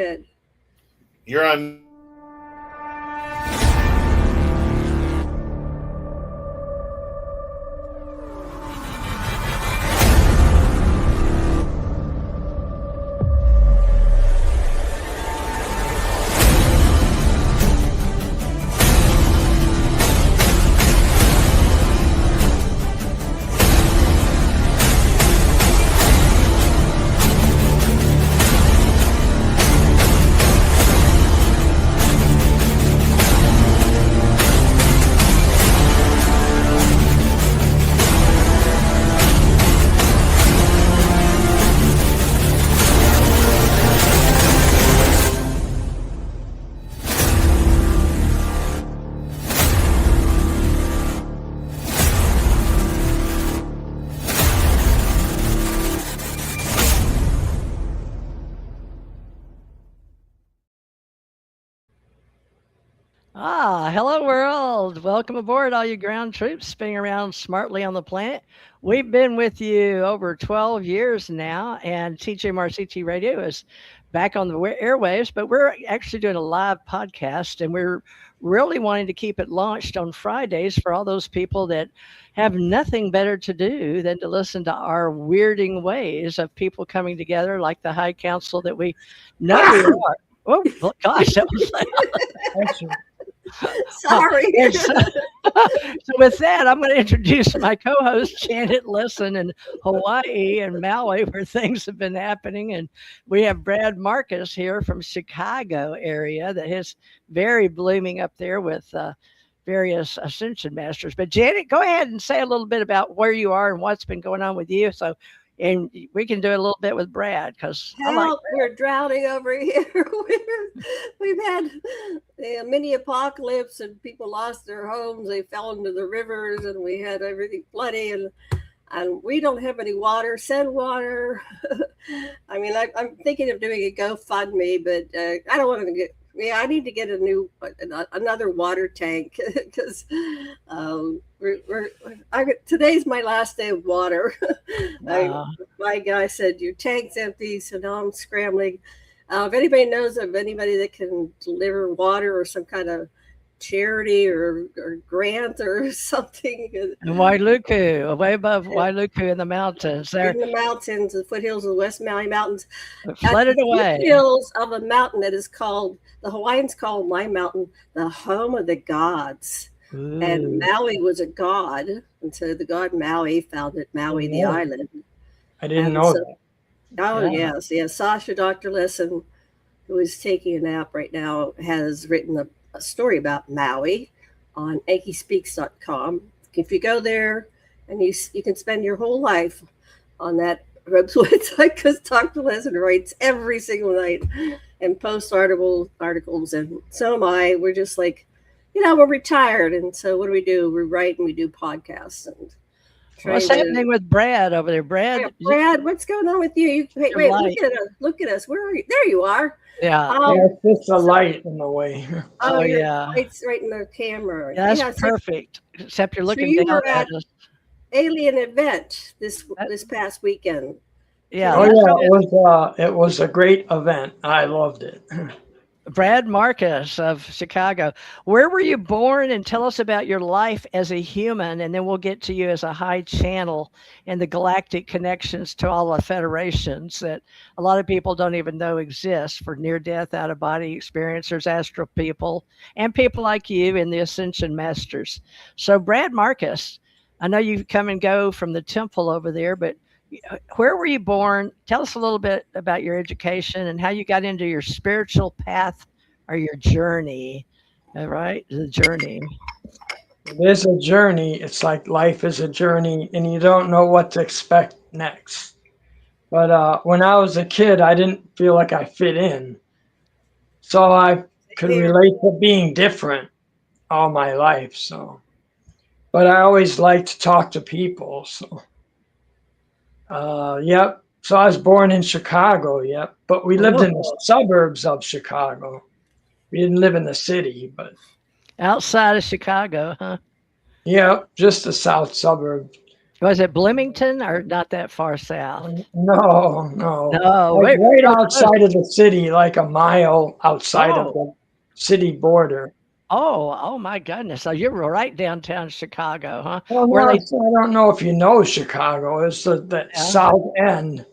ahead. You're on. Hello world. Welcome aboard, all you ground troops spinning around smartly on the planet. We've been with you over 12 years now, and TJMRCT Radio is back on the airwaves, but we're actually doing a live podcast, and we're really wanting to keep it launched on Fridays for all those people that have nothing better to do than to listen to our weirding ways of people coming together, like the High Council that we know we are. Oh, gosh, that was loud. Sorry. So with that, I'm going to introduce my co-host Janet Listen in Hawaii and Maui, where things have been happening, and we have Brad Marcus here from Chicago area that is very blooming up there with various Ascension Masters. But Janet, go ahead and say a little bit about where you are and what's been going on with you. So. And we can do it a little bit with Brad because we're drowning over here. We've had a mini apocalypse and people lost their homes. They fell into the rivers and we had everything flooding and we don't have any water. Send water. I mean, I'm thinking of doing a GoFundMe, but I don't want to get. Yeah, I need to get another water tank because today's my last day of water. Wow. My guy said your tank's empty, so now I'm scrambling. If anybody knows of anybody that can deliver water or some kind of charity or grant or something. In Wailuku, way above Wailuku in the mountains. There in the mountains, the foothills of the West Maui Mountains. Flooded away. Foothills of a mountain that is called, the Hawaiians call my mountain the home of the gods. Ooh. And Maui was a god. And so the god Maui founded Maui, the island. I didn't know that. Oh, yeah. Yes. Sasha, Dr. Lesson, who is taking a nap right now, has written a story about Maui on AnkiSpeaks.com. If you go there and you can spend your whole life on that website because Dr. Lesson writes every single night and posts articles, and so am I. We're just like, we're retired, and so what do? We write and we do podcasts. And what's happening with Brad over there? Brad, what's going on with you? Wait, look at us. Where are you? There you are. Yeah. It's just a light in the way. Oh yeah. It's right in the camera. Yeah, that's perfect. Except you're looking down at us. Alien event this past weekend. Yeah. Oh yeah, it was a great event. I loved it. Brad Marcus of Chicago. Where were you born, and tell us about your life as a human, and then we'll get to you as a high channel and the galactic connections to all the federations that a lot of people don't even know exist for near-death, out-of-body experiencers, astral people, and people like you in the Ascension Masters. So Brad Marcus, I know you come and go from the temple over there, but where were you born? Tell us a little bit about your education and how you got into your spiritual path or your journey. All right, the journey. It is a journey. It's like life is a journey, and you don't know what to expect next. But when I was a kid, I didn't feel like I fit in. So I could relate to being different all my life. But I always liked to talk to people. Yep. So I was born in Chicago. Yep. But we lived in the suburbs of Chicago. We didn't live in the city, but outside of Chicago, huh? Yeah, just the south suburb. Was it Bloomington or not that far south? No, No, like wait, right real close. outside of the city, like a mile outside of Oh, the city border. oh my goodness! So you're right downtown Chicago, huh? Well, Where no, they? I don't know if you know Chicago. It's that Yeah. south end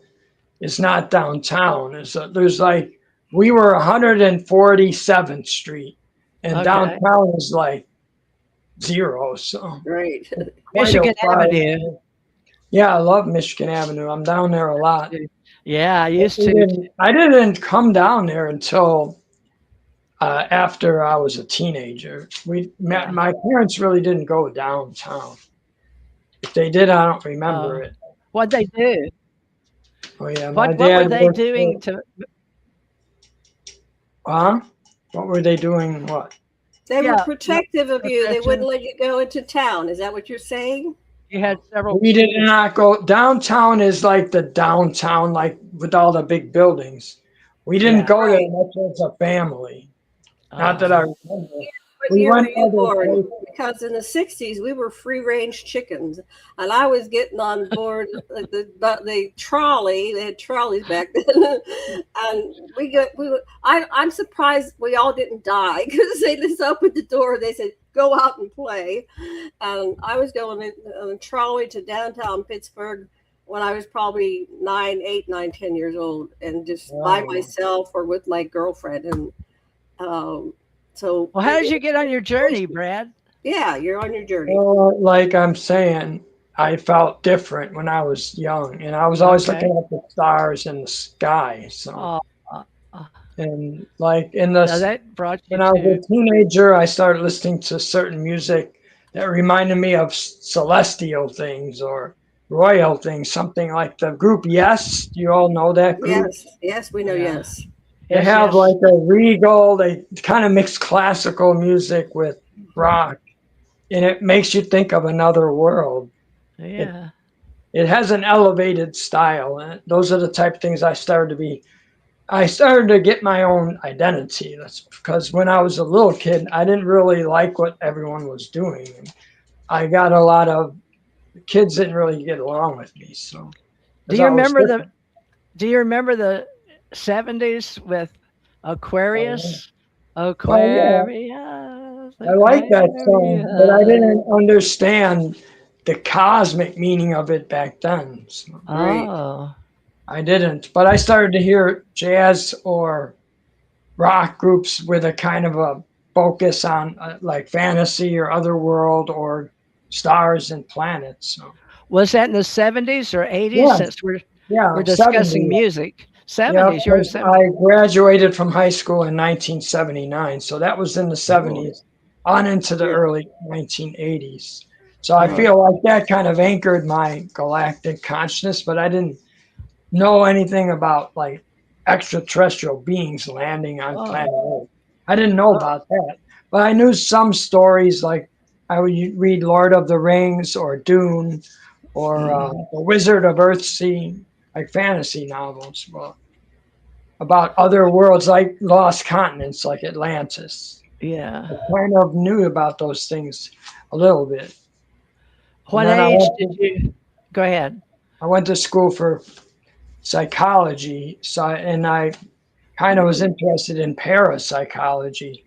is not downtown. There's like we were 147th 147th Street, and Okay. downtown is like zero. So Right. it's quite a Michigan far. Avenue. Yeah, I love Michigan Avenue. I'm down there a lot. Yeah, I used to. I didn't come down there until after I was a teenager. Yeah. My parents really didn't go downtown. If they did, I don't remember Oh, it. what'd they do? Oh yeah, my What were dad they worked doing for, to? huh? What were they doing? What? They were Yeah, what protective of you. They protection? wouldn't let you go into town. Is that what you're saying? You had several. We did not go downtown. Is like the downtown, like with all the big buildings. We didn't Yeah. go there Right. much as a family. Not that I Oh, remember. What We year were went you other born? places. Because in the 60s, we were free range chickens. And I was getting on board the trolley. They had trolleys back then. And I'm surprised we all didn't die because they just opened the door. They said, go out and play. And I was going on a trolley to downtown Pittsburgh when I was probably 10 years old, and just by Oh. myself or with my girlfriend. And um, so, well, how did you get on your journey, Brad? yeah, you're on your journey. Well, like I'm saying, I felt different when I was young, and I was always Okay. looking at the stars in the sky. So, Oh, uh, uh, and like so that brought you when I to. was a teenager, I started listening to certain music that reminded me of celestial things or royal things, something like the group Yes. Do you all know that group? Yes, yes, we know. Yeah. Yes, They Yes. have Yes. like a regal, they kind of mix classical music with rock, and it makes you think of another world. It Yeah. it has an elevated style, and those are the type of things I started to get my own identity. That's because when I was a little kid, I didn't really like what everyone was doing. And I got a lot of kids didn't really get along with me, so Do because you I was remember the? different. Do you remember the '70s with Oh, Aquarius? well, Aquarius, yeah, I like that song, but I Aquarius. didn't understand the cosmic meaning of it back then. So right. Oh, I didn't, but I started to hear jazz or rock groups with a kind of a focus on like fantasy or otherworld or stars and planets. So was that in the '70s or '80s? yeah, Since we're yeah, discussing 70. music, Yeah, '70s. You're in 'cause '70s. I graduated from high school in 1979, so that was in the Oh, 70s on into the yeah. early 1980s. So I Oh, feel like that kind of anchored my galactic consciousness, but I didn't know anything about like extraterrestrial beings landing on oh, planet Earth. I didn't know oh. about that, but I knew some stories like I would read Lord of the Rings or Dune or Mm, The Wizard of Earthsea, like fantasy novels. Well, about other worlds like lost continents like Atlantis. yeah. I kind of knew about those things a little bit. And What then age did you? Go ahead. I went to school for psychology, so and I kind of was interested in parapsychology,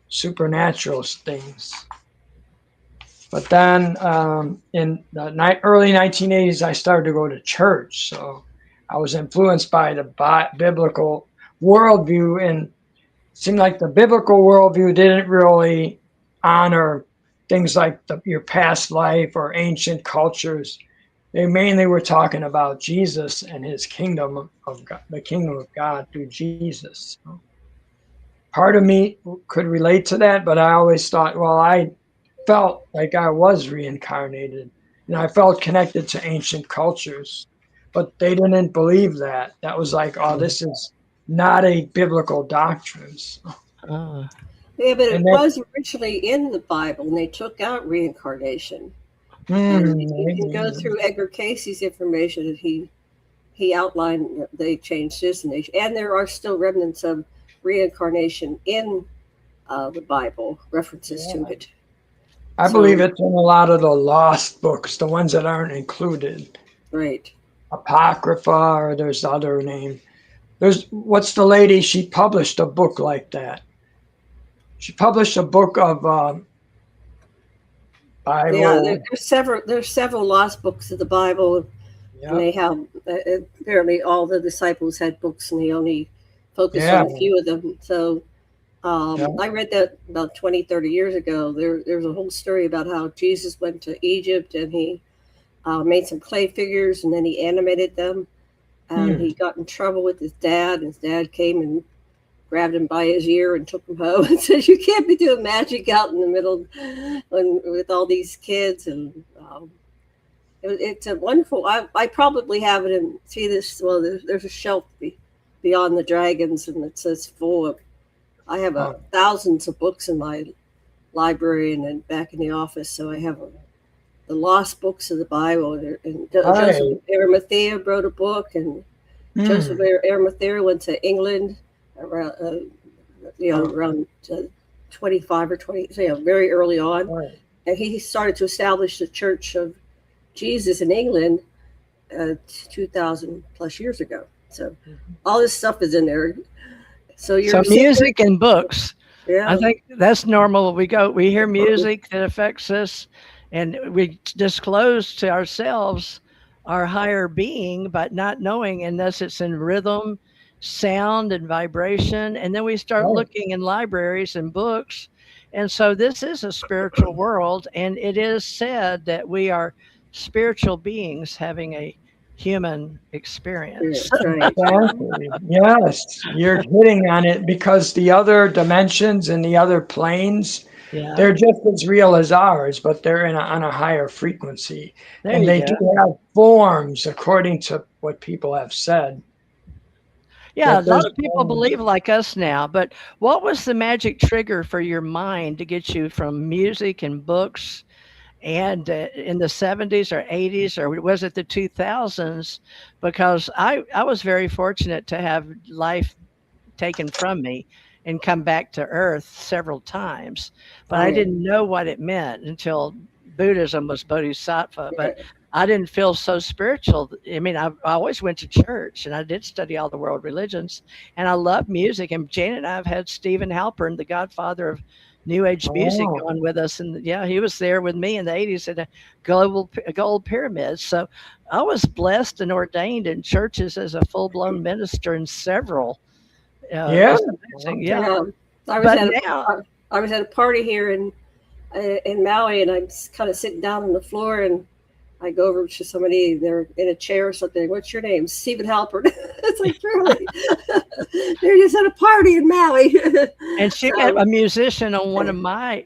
supernatural things. But then in the early 1980s, I started to go to church. So I was influenced by the biblical worldview, and it seemed like the biblical worldview didn't really honor things like your past life or ancient cultures. They mainly were talking about Jesus and his kingdom of God, the kingdom of God through Jesus. So part of me could relate to that, but I always thought, well, I felt like I was reincarnated and I felt connected to ancient cultures, but they didn't believe that. That was like, oh, this is not a biblical doctrine. So, Oh, Yeah, but and it that, was originally in the Bible, and they took out reincarnation. And you can go maybe, through Edgar Casey's information that he outlined. They changed his nation, and there are still remnants of reincarnation in the Bible, references to yeah. it. I believe it's in a lot of the lost books, the ones that aren't included. Right. Apocrypha, or there's the other name. There's what's the lady? She published a book like that. She published a book of Yeah, Bible. there's several lost books of the Bible, and Yep. they have apparently all the disciples had books, and they only focused Yeah. on a few of them. So Yeah. I read that about 20, 30 years ago. There's a whole story about how Jesus went to Egypt and he made some clay figures and then he animated them. And he got in trouble with his dad. His dad came and grabbed him by his ear and took him home and said, "You can't be doing magic out in the middle with all these kids." And it's a wonderful. I probably have it and see this. Well, there's a shelf beyond the dragons, and it says full of. I have thousands of books in my library and then back in the office. So I have the lost books of the Bible. And Joseph Arimathea wrote a book, and Joseph Arimathea went to England around, around 25 or 20, very early on. Right. And he started to establish the Church of Jesus in England 2,000 plus years ago. So all this stuff is in there. So music and books. Yeah. I think that's normal. We hear music that affects us, and we disclose to ourselves our higher being, but not knowing unless it's in rhythm, sound, and vibration. And then we start looking in libraries and books. And so this is a spiritual world, and it is said that we are spiritual beings having a human experience. Right. Exactly. Yes, you're hitting on it, because the other dimensions and the other planes, they're just as real as ours, but they're on a higher frequency. And they do have forms, according to what people have said. Yeah, a lot of people believe like us now, but what was the magic trigger for your mind to get you from music and books and in the 70s or 80s, or was it the 2000s? Because I was very fortunate to have life taken from me and come back to earth several times, but I didn't know what it meant until Buddhism was bodhisattva. But I didn't feel so spiritual. I mean, I always went to church and I did study all the world religions, and I love music. And Jane and I have had Stephen Halpern, the godfather of New Age music, on with us. And yeah, he was there with me in the 80s at a gold pyramid. So I was blessed and ordained in churches as a full-blown minister in several. I was at a party here in Maui, and I'm kind of sitting down on the floor, and I go over to somebody, they're in a chair or something. "What's your name?" "Stephen Halpern." It's like, really? They're just at a party in Maui. And she got a musician on one of my,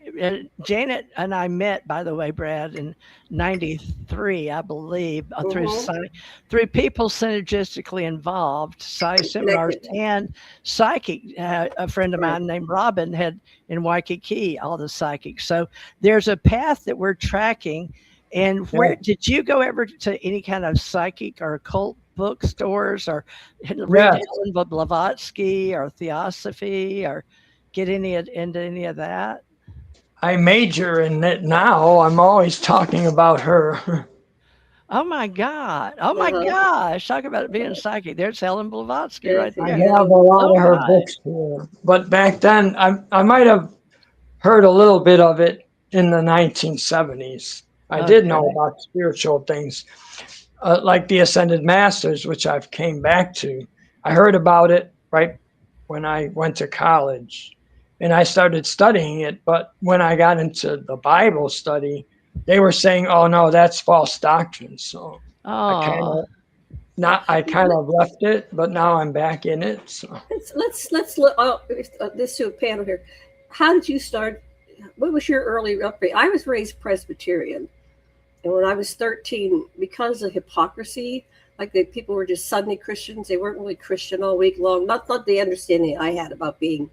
Janet and I met, by the way, Brad, in 93, I believe, through people synergistically involved, seminars, and psychic. A friend of mine named Robin had in Waikiki all the psychics. So there's a path that we're tracking. And where did you go ever to any kind of psychic or occult bookstores, or read Helen Blavatsky or Theosophy, or get into any of that? I major in it now. I'm always talking about her. Oh my God. Oh my gosh. Talk about it being psychic. There's Helen Blavatsky right there. I have a lot of her books here. But back then, I might have heard a little bit of it in the 1970s. I did know about spiritual things, like the Ascended Masters, which I've came back to. I heard about it right when I went to college, and I started studying it. But when I got into the Bible study, they were saying, "Oh no, that's false doctrine." So I kind of left it, but now I'm back in it. So let's look this to a panel here. How did you start? What was your early upbringing? I was raised Presbyterian. And when I was 13, because of hypocrisy, like the people were just Sunday Christians, they weren't really Christian all week long. Not the understanding I had about being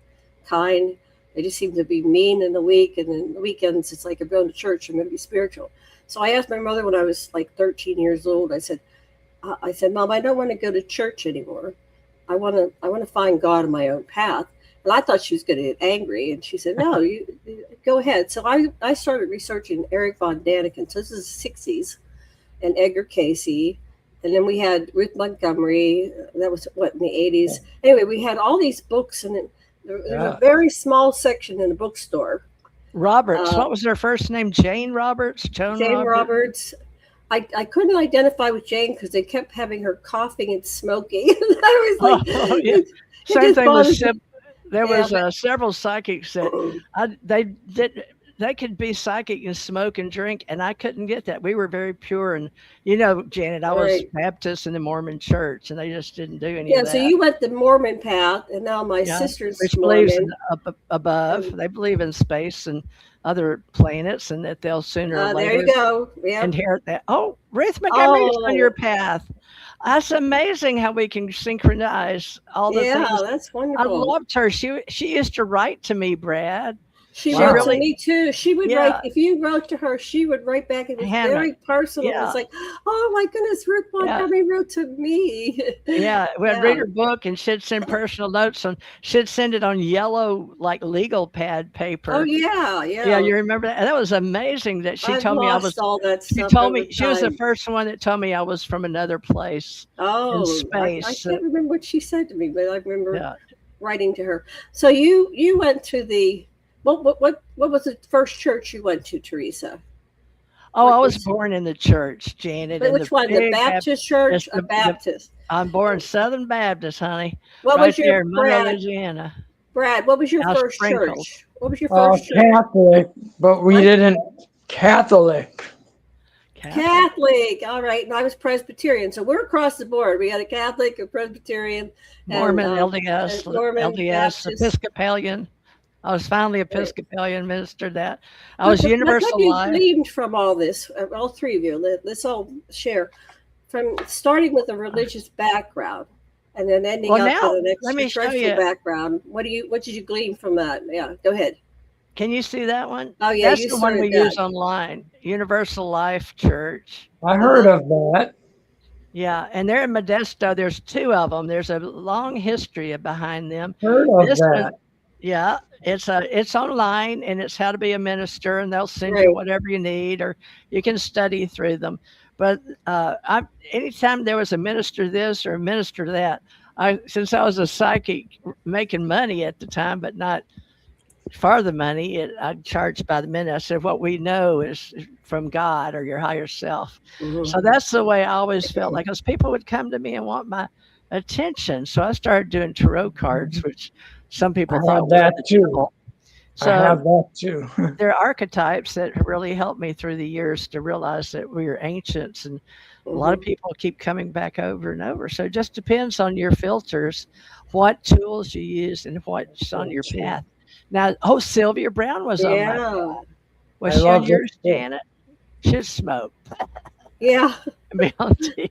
kind. They just seemed to be mean in the week, and then the weekends, it's like I'm going to church, I'm going to be spiritual. So I asked my mother when I was like 13 years old. I said, "Mom, I don't want to go to church anymore. I want to find God in my own path." And I thought she was going to get angry. And she said, no, you go ahead. So I started researching Eric von Daniken. So this is the 60s, and Edgar Casey. And then we had Ruth Montgomery. That was what, in the 80s. Anyway, we had all these books, and there was a very small section in the bookstore. Roberts. What was her first name? Jane Roberts? Jane Roberts. I couldn't identify with Jane because they kept having her coughing and smoking. I was like, same thing with there was several psychics that they could be psychic and smoke and drink, and I couldn't get that. We were very pure, and Janet, I was Baptist in the Mormon church, and they just didn't do any of that. So you went the Mormon path, and now my sister's Mormon. Believes above. They believe in space and other planets, and that they'll sooner or later there you go. inherit that. Oh, Ruth Montgomery's on your path. That's amazing how we can synchronize all the things. Yeah, that's wonderful. I loved her. She used to write to me, Brad. She wrote to me too. She would write, if you wrote to her, she would write back. It was very personal. It's like, oh my goodness, Ruth Montgomery wrote to me. We'd read her book, and she'd send personal notes she'd send it on yellow, like legal pad paper. Oh yeah. Yeah, you remember that? That was amazing that she told me I was all that stuff. She told me she was the first one that told me I was from another place. Oh, in space. I can't remember what she said to me, but I remember writing to her. So you went to the what was the first church you went to, Teresa? Oh, I was born in the church, Janet. But which one? The Baptist church? A Baptist? I'm born Southern Baptist, honey. What was your Brad, Louisiana? Brad, what was your first church? What was your first church? Catholic, but we didn't Catholic. All right. And I was Presbyterian. So we're across the board. We had a Catholic, a Presbyterian, Mormon, LDS, Baptist. Episcopalian. I was finally Episcopalian minister that. I was Universal Life. You gleaned from all this, all three of you. Let's all share. From starting with a religious background and then ending up with an extraterrestrial background. What did you glean from that? Yeah, go ahead. Can you see that one? Oh yeah, that's the one we use online. Universal Life Church. I heard of that. Yeah, and they're in Modesto. There's two of them. There's a long history behind them. Heard of that. Yeah, it's online, and it's how to be a minister, and they'll send you whatever you need, or you can study through them. But anytime there was a minister this or a minister that, since I was a psychic making money at the time, but not for the money, I charged by the minute. I said, what we know is from God or your higher self. Mm-hmm. So that's the way I always felt like, because people would come to me and want my attention. So I started doing tarot cards, which some people thought that too. So I have that too. There are archetypes that really helped me through the years to realize that we are ancients, and a lot of people keep coming back over and over. So it just depends on your filters, what tools you use, and what's on your path. Now, Sylvia Brown was on my path. Was she on yours, Janet? She'd smoke. Yeah. Be on TV.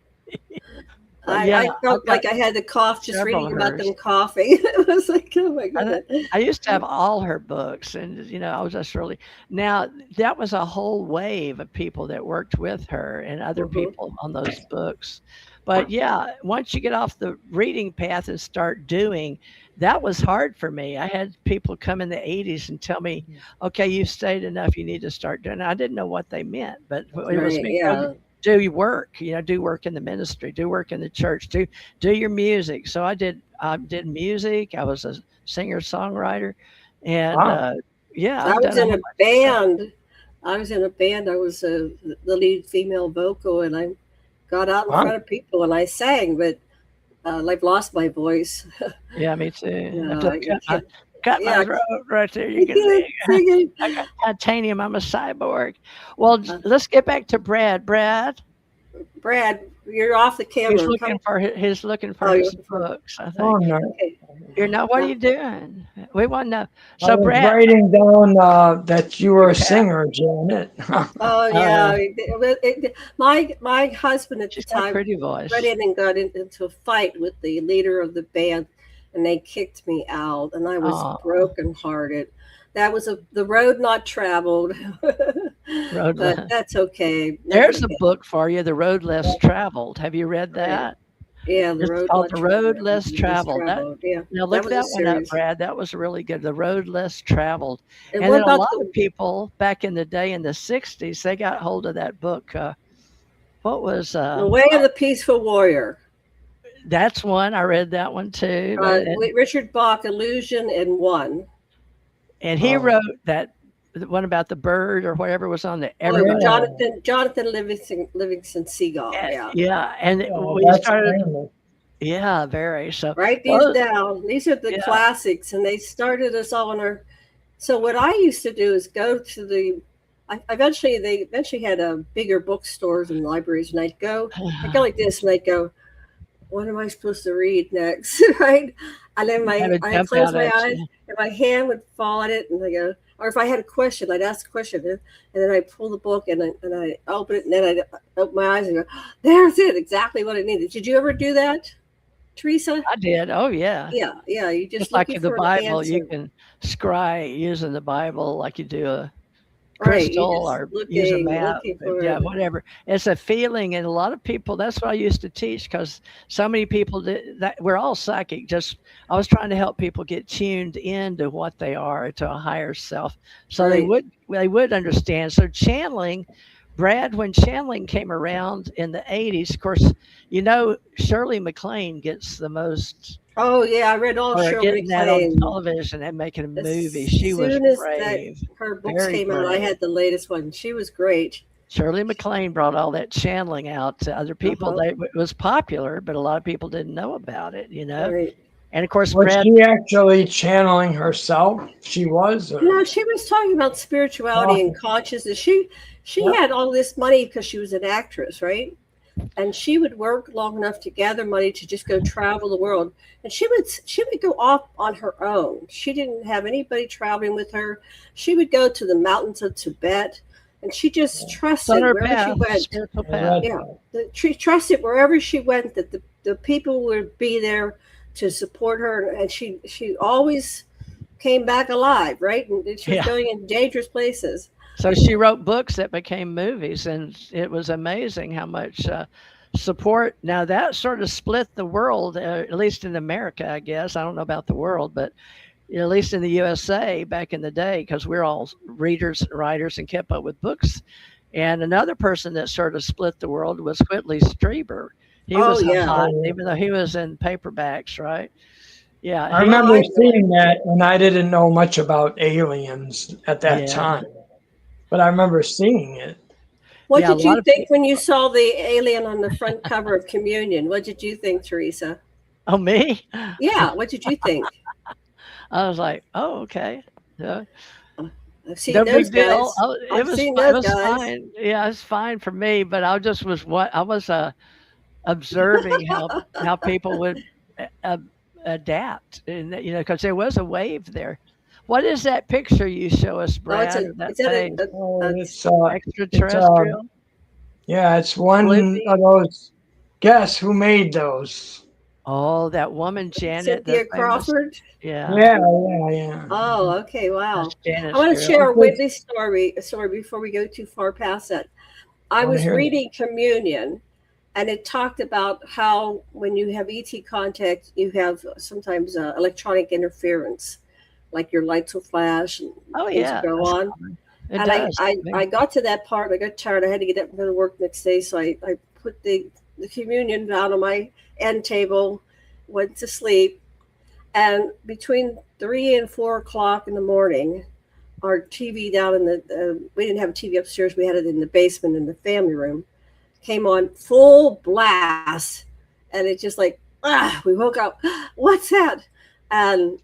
I felt like I had to cough just reading about them coughing. It was like, oh my goodness. I used to have all her books, and I was just really. Now that was a whole wave of people that worked with her and other people on those books. But yeah, once you get off the reading path and start doing, that was hard for me. I had people come in the 80s and tell me, "Okay, you've stayed enough. You need to start doing." I didn't know what they meant, but it was me. Do your work, do work in the ministry, do work in the church, do your music. So I did music. I was a singer songwriter, and I was in a band. I was the lead female vocal, and I got out in front of people and I sang, but I've lost my voice. Yeah, me too. Cut my throat right there. You can see. I got titanium. I'm a cyborg. Well, let's get back to Brad. Brad, you're off the camera. He's looking for his books, I think. Oh, no. Okay. What are you doing? We want to know. So, I was Brad, writing down that you were a singer, Janet. Oh yeah, my husband at the time pretty voice. Went in and got into a fight with the leader of the band, and they kicked me out, and I was brokenhearted. That was the road not traveled, but that's okay. There's a book for you, The Road Less Traveled. Have you read that? Yeah, the It's road called less The Road traveled. Less Traveled. Yeah, Now that look was a that one up, series. Brad. That was really good. The Road Less Traveled. And And what then a about lot of people back in the day in the 60s, they got hold of that book. What was the Way of the Peaceful Warrior? that's one. I read that one too. Richard Bach, Illusion and One. And he Oh, wrote that the one about the bird or whatever was on there. Oh, Everybody, yeah, Jonathan Livingston Seagull. Yeah. yeah. And yeah, we that's started, famous. yeah, very. So Write these those, down. These are the yeah, classics, and they started us all on our. So what I used to do is go to the. They eventually had a bigger bookstores and libraries, and I'd go like this, and I'd go, what am I supposed to read next, right? And then had to I jump close out my at eyes, you. and my hand would fall on it, and I go, or if I had a question, I'd ask a question, and then I pull the book and I open it, and then I open my eyes and go, there's it, exactly what I needed. Did you ever do that, Teresa? I did. Oh, yeah. Yeah, yeah. You're Just just like looking in the for an Bible, you answer, can scry using the Bible like you do a right? You're crystal just or use a map. looking for Yeah, it, whatever. It's a feeling, and a lot of people. That's what I used to teach because so many people that we're all psychic. Just I was trying to help people get tuned into what they are to a higher self, so right? they would understand. So channeling, Brad, when channeling came around in the 80s, of course, Shirley MacLaine gets the most Oh yeah, I read all or Shirley getting that on MacLaine. television and making a As movie. She was soon as that brave, her books very came out, I brave. had the latest one. She was great. Shirley MacLaine brought all that channeling out to other Uh people. huh. It was popular, but a lot of people didn't know about it. Right. And of course, Was Brad, she actually channeling herself? She was, No, or she was talking about spirituality and oh, consciousness. She yep. had all this money because she was an actress, right? And she would work long enough to gather money to just go travel the world. And she would go off on her own. She didn't have anybody traveling with her. She would go to the mountains of Tibet, and she just it's on trusted her wherever she path, went. spiritual I path. read Yeah, that. she trusted wherever she went that the people would be there to support her, and she always came back alive, right? And she was Yeah. going in dangerous places. So she wrote books that became movies, and it was amazing how much support. Now that sort of split the world, at least in America, I guess. I don't know about the world, but at least in the USA back in the day, because we're all readers, writers, and kept up with books. And another person that sort of split the world was Whitley Strieber. He Oh was a yeah. hot, Oh, even though he was in paperbacks, right? Yeah, yeah. I Oh, he, I remember know. seeing that, and I didn't know much about aliens at that yeah, time, but I remember seeing it. What yeah. A did you lot of think people. when you saw the alien on the front cover of Communion? What did you think, Teresa? Oh, me? Yeah, what did you think? I was like, oh, okay. Yeah. I've seen No those big deal. guys. It I've was seen it those was guys. fine. Yeah, it's fine for me. But I just was what I was observing how people would uh, adapt, and because there was a wave there. What is that picture you show us, Oh, Brad, of that it's at thing? Oh, a it's Extraterrestrial, yeah, it's one Bluey. of those. Guess who made those? Oh, that woman Janet, the Cynthia famous. Crawford. Yeah, Yeah, yeah, yeah. Oh, okay, that's wow. I Janet's want to girl. share It's a just, Whitley story before we go too far past that. I I want to was hear that. reading Communion, and it talked about how when you have ET contact, you have sometimes electronic interference, like your lights will flash and Oh things will yeah, go that's on. common. It And does. I got to that part. I got tired. I had to get up and go to work next day. So I put the communion down on my end table, went to sleep. And between 3 and 4 o'clock in the morning, our TV down in we didn't have a TV upstairs. We had it in the basement in the family room, came on full blast. And it just like, we woke up. What's that? And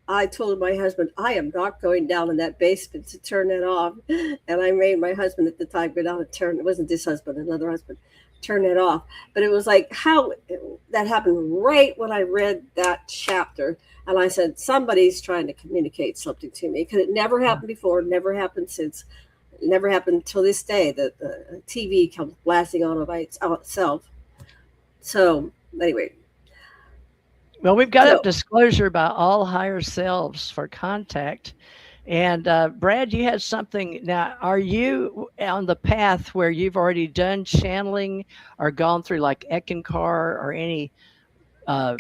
I told my husband, I am not going down in that basement to turn that off. And I made my husband at the time go down and turn, it wasn't this husband, another husband, turn it off. But it was like how that happened right when I read that chapter. And I said, somebody's trying to communicate something to me because it never happened before, never happened since, never happened until this day that the TV comes blasting on by itself. So, anyway, Well, we've got up so disclosure by all higher selves for contact. And Brad, you had something. Now, are you on the path where you've already done channeling or gone through like Eckankar or any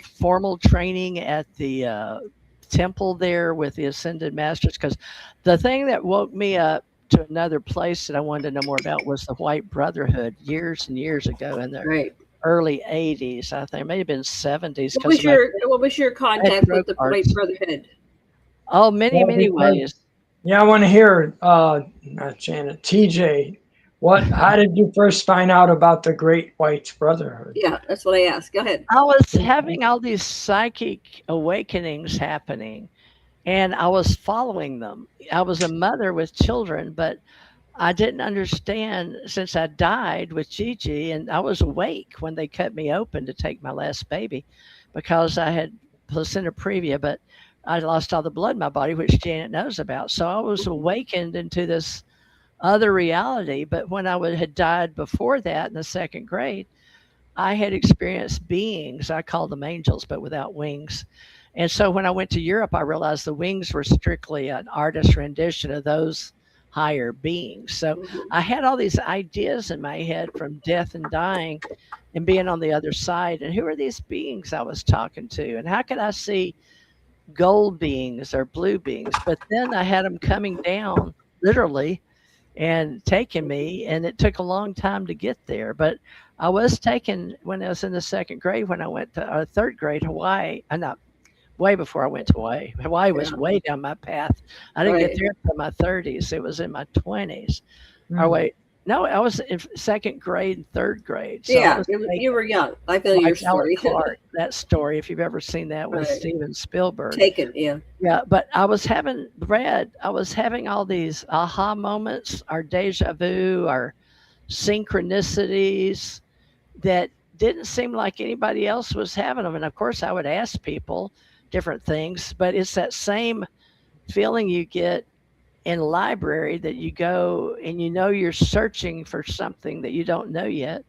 formal training at the temple there with the Ascended Masters? Because the thing that woke me up to another place that I wanted to know more about was the White Brotherhood years and years ago in the Right. early 80s. I think it may have been 70s What because was my your I had contact throat with the White cards. Brotherhood? Oh, many, Well, many because ways. yeah, I want to hear, not Janet, TJ. How did you first find out about the Great White Brotherhood? Yeah, that's what I asked. Go ahead. I was having all these psychic awakenings happening and I was following them. I was a mother with children, but I didn't understand since I died with Gigi and I was awake when they cut me open to take my last baby because I had placenta previa, but I lost all the blood in my body, which Janet knows about. So I was awakened into this other reality. But when had died before that in the second grade, I had experienced beings, I call them angels, but without wings. And so when I went to Europe, I realized the wings were strictly an artist's rendition of those higher beings. So Hmm. I had all these ideas in my head from death and dying and being on the other side. And who are these beings I was talking to? And how could I see gold beings or blue beings? But then I had them coming down literally and taking me, and it took a long time to get there. But I was taken when I was in the second grade when I went to third grade Hawaii. Not way before I went to Hawaii. Hawaii was Yeah. way down my path. I didn't get Right. there until my 30s. It was in my 20s. Or Hmm. wait, no, I was in second grade and third grade. So I Yeah, was you taken were young. I know your like Ellen story. Clark. That story, if you've ever seen that with Right. Steven Spielberg. Taken. Yeah. Yeah, but I was having Brad, I was having all these aha moments, or deja vu, or synchronicities that didn't seem like anybody else was having them. And of course, I would ask people different things, but it's that same feeling you get in a library that you go and you know you're searching for something that you don't know yet.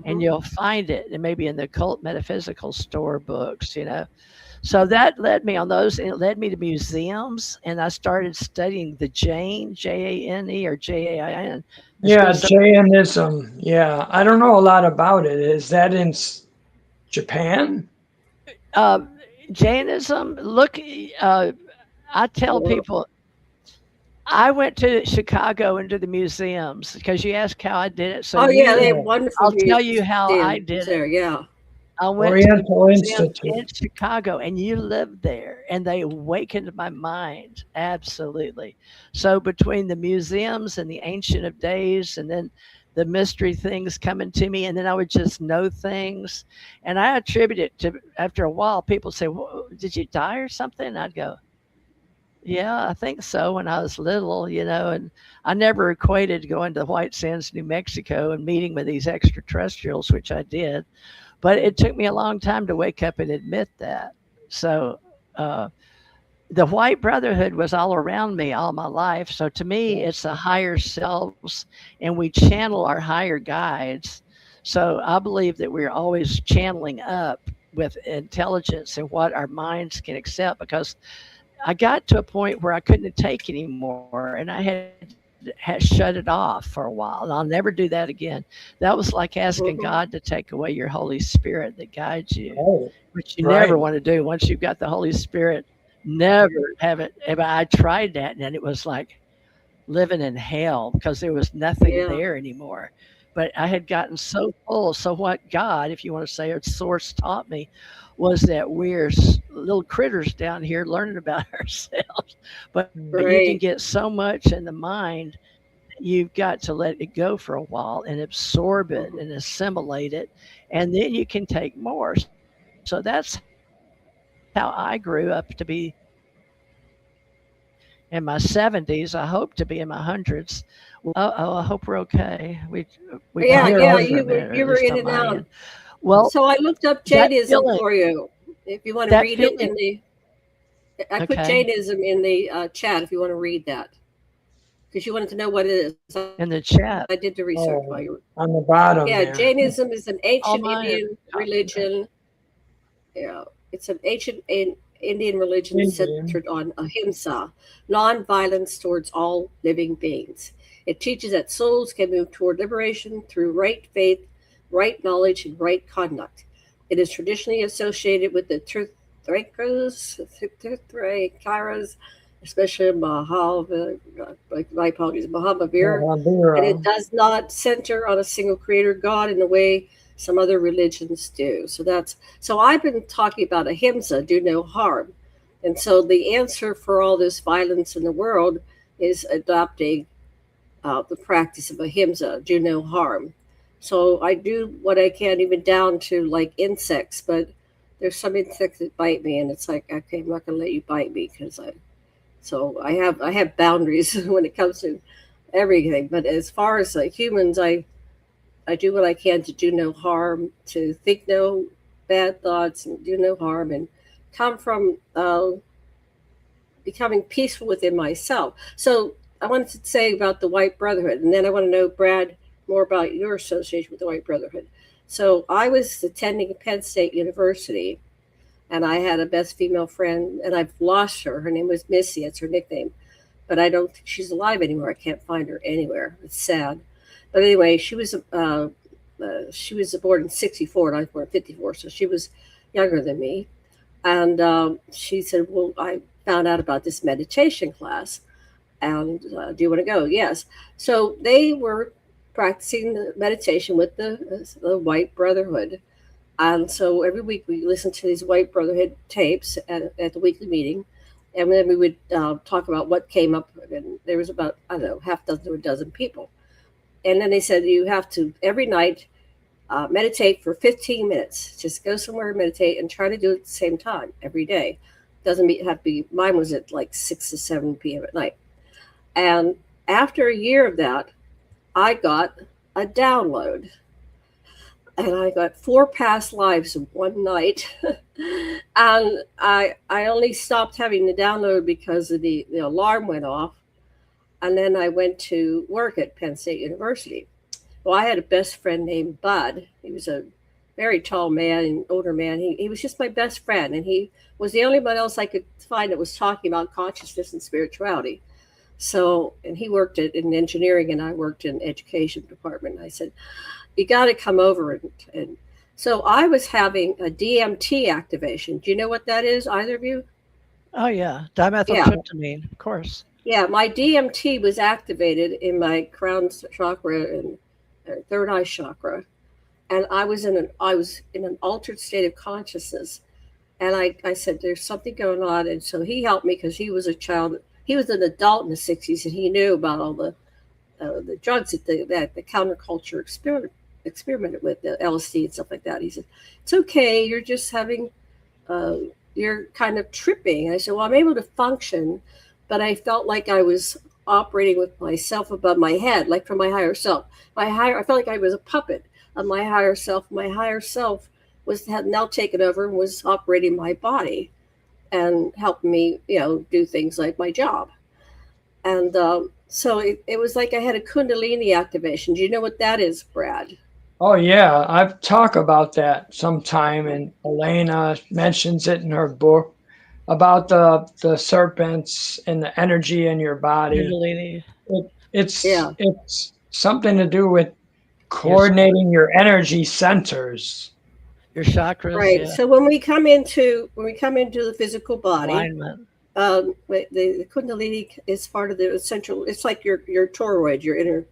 And Hmm. you'll find it, and maybe in the occult metaphysical store books. So that led me on those, and it led me to museums, and I started studying the Jane, Jane, or Jain. I Yeah, spent so Jainism. Yeah, I don't know a lot about it. Is that in Japan? um, Jainism. Look, I tell Well, people I went to Chicago into the museums because you asked how I did it. So oh yeah, they have Yeah, wonderful I'll tell you how I museums did it. there. Yeah. I went to the Oriental museums in Institute. Chicago, and you lived there, and they awakened my mind. Absolutely. So between the museums and the Ancient of Days, and then the mystery things coming to me, and then I would just know things, and I attribute it to after a while. People say, well, "Did you die or something?" And I'd go, "Yeah, I think so." When I was little, and I never equated going to White Sands, New Mexico, and meeting with these extraterrestrials, which I did, but it took me a long time to wake up and admit that. So uh, the White Brotherhood was all around me all my life. So to me, it's the higher selves, and we channel our higher guides. So I believe that we're always channeling up with intelligence and what our minds can accept, because I got to a point where I couldn't take anymore, and I had shut it off for a while. And I'll never do that again. That was like asking God to Hmm. take away your Holy Spirit that guides you, Oh, which you never want to right. do. Once you've got the Holy Spirit, never have it. I tried that, and it was like living in hell because there was nothing Yeah. there anymore. But I had gotten so full. So what God, if you want to say, or source taught me was that we're little critters down here learning about ourselves. But you can get Right. so much in the mind, you've got to let it go for a while and absorb it Hmm. and assimilate it, and then you can take more. So that's how I grew up to be in my 70s. I hope to be in my hundreds. Oh, I hope we're okay. We I Yeah. paused hear there Yeah. for a You everything. were minute, or you at were least in on and my out. end. Well, So I looked up that Jainism feeling, for you. If you want to that read it feeling, in the, I put okay, Jainism in the chat. If you want to read that, because you wanted to know what it is. I did the in the research chat. while you were. Oh, on the Yeah, bottom there. Jainism is an ancient All mine Indian are talking about. religion. Yeah, it's an ancient Indian religion is Indian. centered on ahimsa, non-violence towards all living beings. It teaches that souls can move toward liberation through right faith, right knowledge, and right conduct. It is traditionally associated with the Tirthankras, especially my apologies, Mahavir, and it Mahabira. does not center on a single creator God in the way some other religions do. So I've been talking about ahimsa, do no harm. And so the answer for all this violence in the world is adopting the practice of ahimsa, do no harm. So I do what I can, even down to like insects, but there's some insects that bite me, and it's like, okay, I'm not going to let you bite me because I have boundaries when it comes to everything. But as far as humans, I do what I can to do no harm, to think no bad thoughts, and do no harm, and come from becoming peaceful within myself. So I wanted to say about the White Brotherhood, and then I want to know, Brad, more about your association with the White Brotherhood. So I was attending Penn State University, and I had a best female friend, and I've lost her. Her name was Missy. That's her nickname. But I don't think she's alive anymore. I can't find her anywhere. It's sad. But anyway, she was born in '64, and I was born in '54, so she was younger than me. And she said, "Well, I found out about this meditation class, and do you want to go?" Yes. So they were practicing the meditation with the White Brotherhood, and so every week we listened to these White Brotherhood tapes at the weekly meeting, and then we would talk about what came up. And there was about, I don't know, half dozen or a dozen people. And then they said you have to every night meditate for 15 minutes. Just go somewhere, meditate, and try to do it at the same time every day. Doesn't have to be. Mine was at like 6 to 7 p.m. at night. And after a year of that, I got a download, and I got 4 past lives in one night. And I only stopped having the download because of the alarm went off, and then I went to work at Penn State University. Well, I had a best friend named Bud. He was a very tall man, an older man. He was just my best friend, and he was the only one else I could find that was talking about consciousness and spirituality. So, and he worked in engineering, and I worked in education department. And I said, "You got to come over." And so I was having a DMT activation. Do you know what that is, either of you? Oh yeah, Yeah. dimethyltryptamine, of course. Yeah, my DMT was activated in my crown chakra and third eye chakra, and I was in an altered state of consciousness. And I said, "There's something going on," and so he helped me because he was a child. He was an adult in the '60s, and he knew about all the drugs that the counterculture experimented with, the LSD and stuff like that. He said, "It's okay. You're just having uh, you're kind of tripping." And I said, "Well, I'm able to function, but I felt like I was operating with myself above my head, like from my higher self. I felt like I was a puppet of my higher self. My higher self had now taken over and was operating my body and helping me, do things like my job." And so it was like I had a Kundalini activation. Do you know what that is, Brad? Oh yeah, I've talked about that sometime, and Elena mentions it in her book about the serpents and the energy in your body. Kundalini, It's Yeah. it's something to do with yes, coordinating your energy centers. your chakras, Right. yeah, So when we come into the physical body, alignment. the Kundalini is part of the essential. It's like your toroid, your inner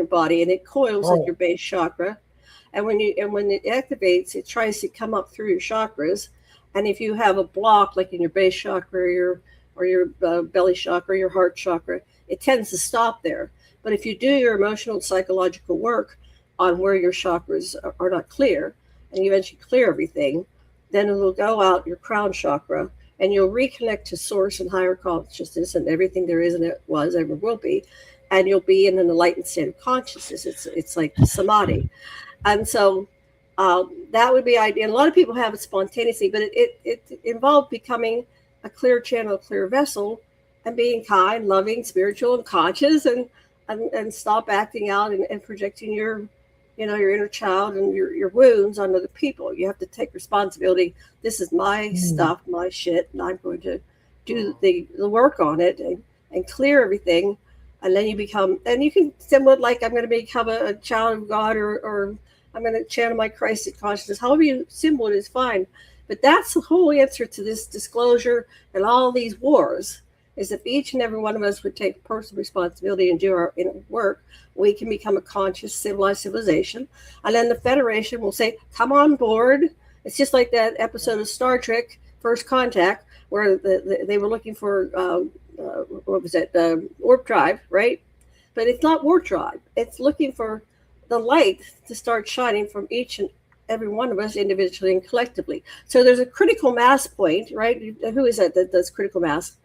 body, and it coils at Oh, your base chakra. And when it activates, it tries to come up through your chakras. And if you have a block, like in your base chakra or your belly chakra, your heart chakra, it tends to stop there. But if you do your emotional and psychological work on where your chakras are not clear, and you eventually clear everything, then it'll go out your crown chakra, and you'll reconnect to source and higher consciousness and everything there is and it was ever will be, and you'll be in an enlightened state of consciousness. It's like samadhi. And so that would be ideal. And a lot of people have it spontaneously, but it involved becoming a clear channel, a clear vessel, and being kind, loving, spiritual, and conscious, and stop acting out and projecting your inner child and your wounds on other people. You have to take responsibility. This is my Mm. stuff, my shit, and I'm going to do the work on it and clear everything. And then you can symbol like I'm going to become a child of God, or I'm going to channel my Christ consciousness. However you symbol it is fine. But that's the whole answer to this disclosure and all these wars, is if each and every one of us would take personal responsibility and do our inner work, we can become a conscious, civilized civilization. And then the Federation will say, come on board. It's just like that episode of Star Trek, First Contact, where they were looking for, what was it, warp drive, right? But it's not warp drive. It's looking for the light to start shining from each and every one of us individually and collectively. So there's a critical mass point, right? Who is that does critical mass?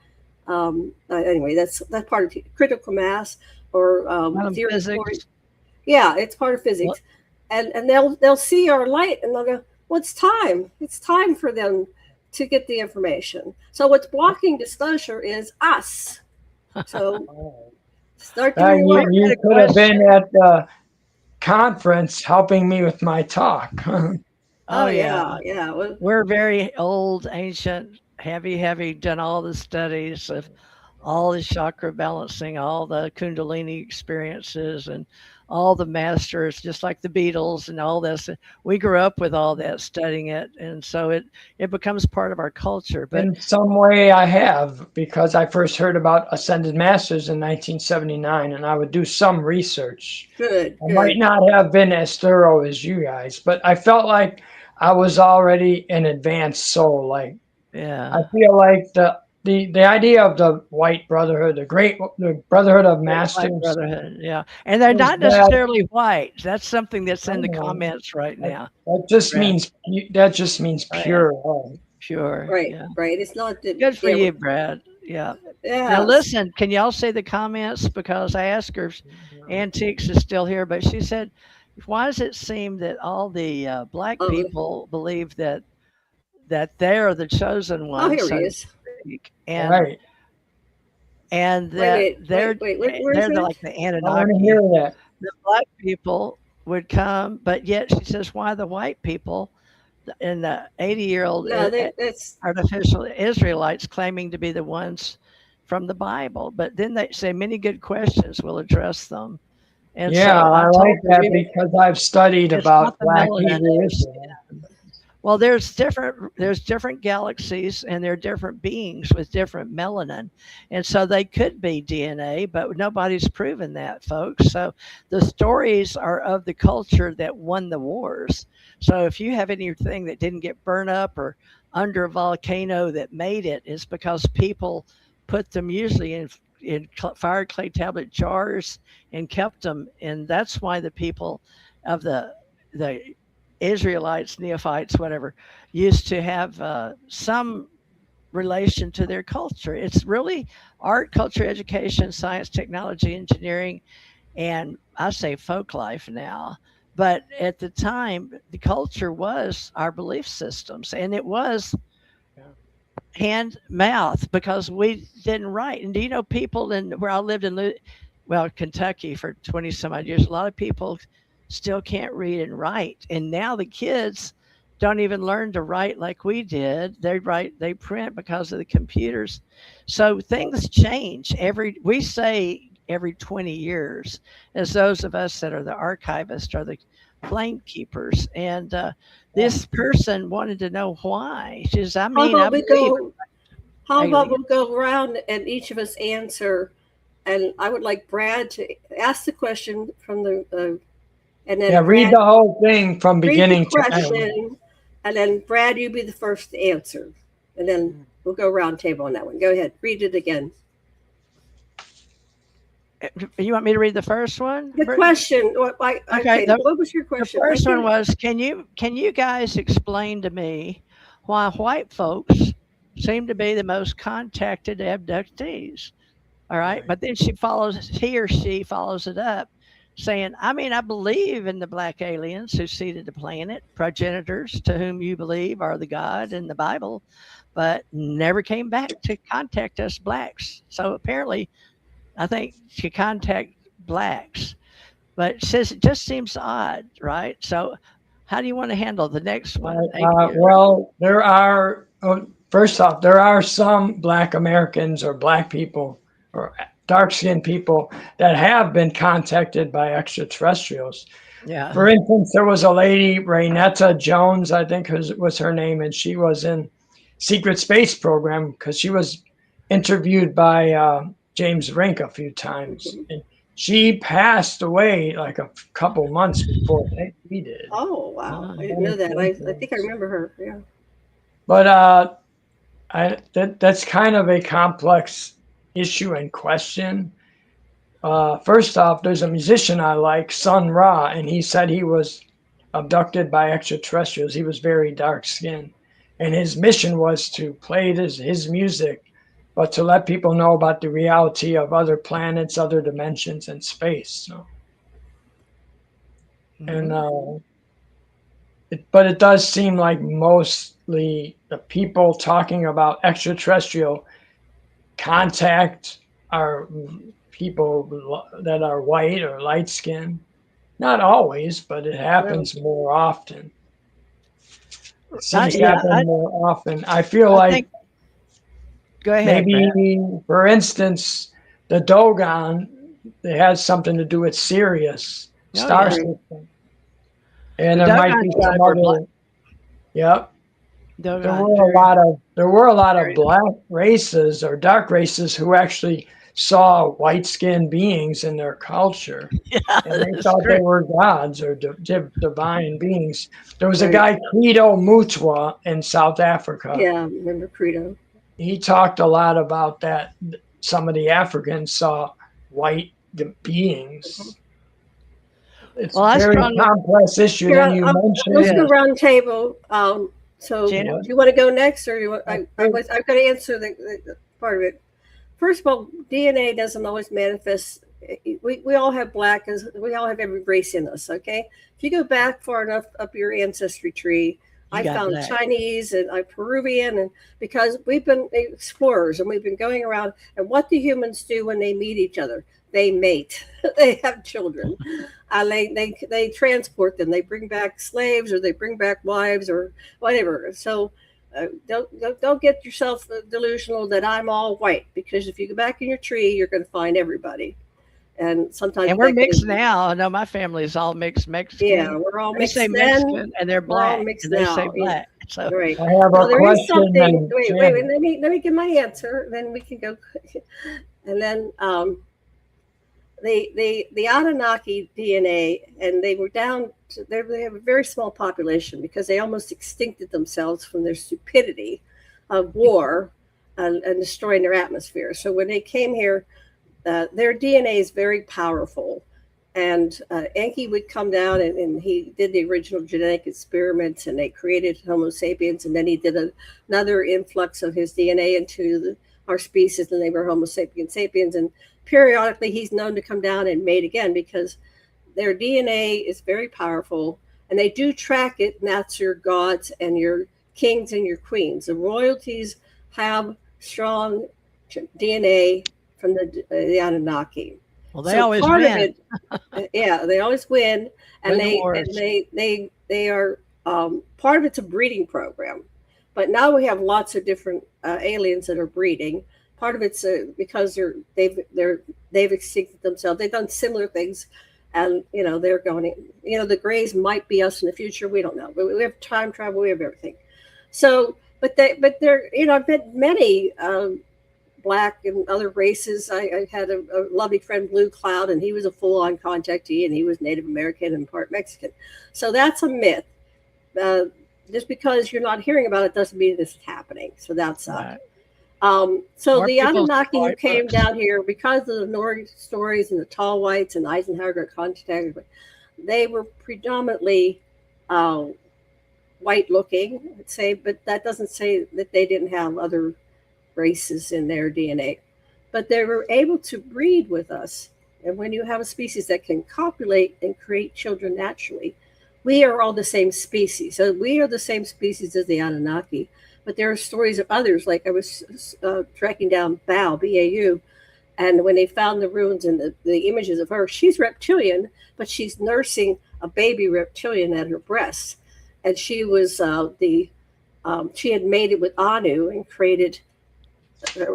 Anyway, that's part of critical mass, or theory. Physics. Yeah, it's part of physics, and they'll see our light and they'll go, well, it's time. It's time for them to get the information. So what's blocking disclosure is us. So start doing You, work. you could have been at the conference helping me with my talk. Oh yeah, yeah. yeah. Well, We're very old, ancient, heavy, done all the studies of all the chakra balancing, all the Kundalini experiences, and all the masters, just like the Beatles and all this. We grew up with all that, studying it, and so it becomes part of our culture. But In some way, I have, because I first heard about Ascended Masters in 1979, and I would do some research. good, I might good. not have been as thorough as you guys, but I felt like I was already an advanced soul. Like, I yeah, feel like the idea of the White Brotherhood, the Brotherhood of Great White Masters, Brotherhood, yeah, and they're was not that, necessarily white. That's something that's I in don't the know, comments right now, Brad. that just means Oh yeah, pure love. pure, Right, yeah. right. It's not that. Good for Yeah, you, Brad. Yeah. Now yes. listen, can y'all say the comments? Because I asked her if Antiques is still here, but she said, why does it seem that all the black Oh, people believe that they're the chosen oh, ones, here he so to is. speak, Right. and Wait a that minute. Wait. Where is they're it? like the I want to hear Anunnaki? that. The black people would come, but yet she says, why the white people and the 80-year-old No, that's. artificial Israelites claiming to be the ones from the Bible? But then they say many good questions. Will address them. And Yeah, so I I told like her that because I've studied it's not about the Black melanin in Hebrew your Israel. skin. Well, there's different galaxies and there are different beings with different melanin. And so they could be DNA, but nobody's proven that, folks. So the stories are of the culture that won the wars. So if you have anything that didn't get burned up or under a volcano that made it, it's because people put them usually in fire clay tablet jars and kept them. And that's why the people of the Israelites, neophytes, whatever, used to have some relation to their culture. It's really art, culture, education, science, technology, engineering, and I say folk life now. But at the time, the culture was our belief systems, and it was hand mouth because we didn't write. And do you know people in where I lived in, well, Kentucky for 20 some odd years, a lot of people still can't read and write. And now the kids don't even learn to write like we did. They print because of the computers. So things change we say every 20 years, as those of us that are the archivists are the flame keepers. And this person wanted to know why. She says, I How mean, I about we believe go? How about we aliens. go around and each of us answer? And I would like Brad to ask the question from and Yeah, then read Brad the whole thing from read the beginning to end. question, and then Brad, you be the first to answer, and then we'll go round table on that one. Go ahead, read it again. You want me to read the first one? The question. Okay, Okay, what was your the question? I first one can't. was, can you guys explain to me why white folks seem to be the most contacted abductees? All right. But then he or she follows it up saying, I mean, I believe in the black aliens who seeded the planet, progenitors to whom you believe are the God in the Bible, but never came back to contact us blacks. So apparently, I think to contact blacks. but it says it just seems odd, right? So, how do you want to handle the next one? Thank you. Well, there are, first off, there are some Black Americans or Black people or dark skinned people that have been contacted by extraterrestrials. Yeah. For instance, there was a lady, Raynetta Jones, I think was her name, and she was in Secret Space Program because she was interviewed by James Rink a few times. Mhm. And she passed away like a couple months before he did. Oh, wow. Uh, I didn't know that. I think I remember her. Yeah. But that's kind of a complex issue and question. First off, there's a musician I like, Sun Ra, and he said he was abducted by extraterrestrials. He was very dark skinned. And his mission was to play his music, but to let people know about the reality of other planets, other dimensions, and space. So, and mhm. but it does seem like mostly the people talking about extraterrestrial contact are people that are white or light skinned. Not always, but it Well, happens more often. It I, seems to yeah, happen more often. I feel I like think. Go ahead, Brad. maybe, for instance, the Dogon, it has something to do with Sirius Oh star yeah, right. system, and the there might Dogon be tribe some were black. other. Yep, Dogon, very, there were a lot of very. black races or dark races who actually saw white skinned beings in their culture, Yeah, and they that's thought they true. were gods or divine beings. There was a Right. guy, Credo Mutwa, in South Africa. Yeah, I remember Credo. He talked a lot about that. Some of the Africans saw white Mhm. beings. It's Well, a I very strongly. complex issue. Here, Then you let's go Yes, mentioned round table. So, do Janet. what? you want to go next, or do you want? Okay. I've got to answer the part of it. First of all, DNA doesn't always manifest. We all have black, as we all have every race in us. Okay, if you go back far enough up your ancestry tree, You I got found black. Chinese and I Peruvian, and because we've been explorers and we've been going around. And what do humans do when they meet each other? They mate. They have children. They transport them. They bring back slaves or they bring back wives or whatever. So don't get yourself delusional that I'm all white, because if you go back in your tree, you're going to find everybody, and sometimes And we're that mixed can, now. I know my family is all mixed yeah, Mexican. we're all I say mixed then. Mexican, and they're We're all black, mixed and they say now. Yeah, black. So, right. I have Now a there is question, something. then Wait. Janet. Let me give my answer. Then we can go, and then the Anunnaki DNA, and they were down. They have a very small population because they almost extincted themselves from their stupidity of war and destroying their atmosphere. So when they came here, their DNA is very powerful. And Enki would come down and he did the original genetic experiments and they created Homo sapiens. And then he did another influx of his DNA into our species, and they were Homo sapiens sapiens. And periodically he's known to come down and mate again because their DNA is very powerful and they do track it. And that's your gods and your kings and your queens. The royalties have strong DNA from the Anunnaki. well, they So always part of win. it, yeah, they always win, and Win the they wars. they are part of it's a breeding program, but now we have lots of different aliens that are breeding. Part of it's because they've extincted themselves. They've done similar things, and they're going. The Greys might be us in the future. We don't know. But we have time travel. We have everything. So, but they're I've met many black and other races. I had a lovely friend, Blue Cloud, and he was a full-on contactee, and he was Native American and part Mexican. So that's a myth. Uh, just because you're not hearing about it doesn't mean it's happening. So that's Right. so More the people Anunnaki who write came books. down here because of the Nori stories and the tall whites and Eisenhower got contacted, they were predominantly uh, white looking, I'd say, but that doesn't say that they didn't have other races in their DNA. But they were able to breed with us. And when you have a species that can copulate and create children naturally, we are all the same species. So we are the same species as the Anunnaki. But there are stories of others, like I was tracking down BAU, BAU. And when they found the ruins and the images of her, she's reptilian, but she's nursing a baby reptilian at her breast. And she was she had mated with Anu and created,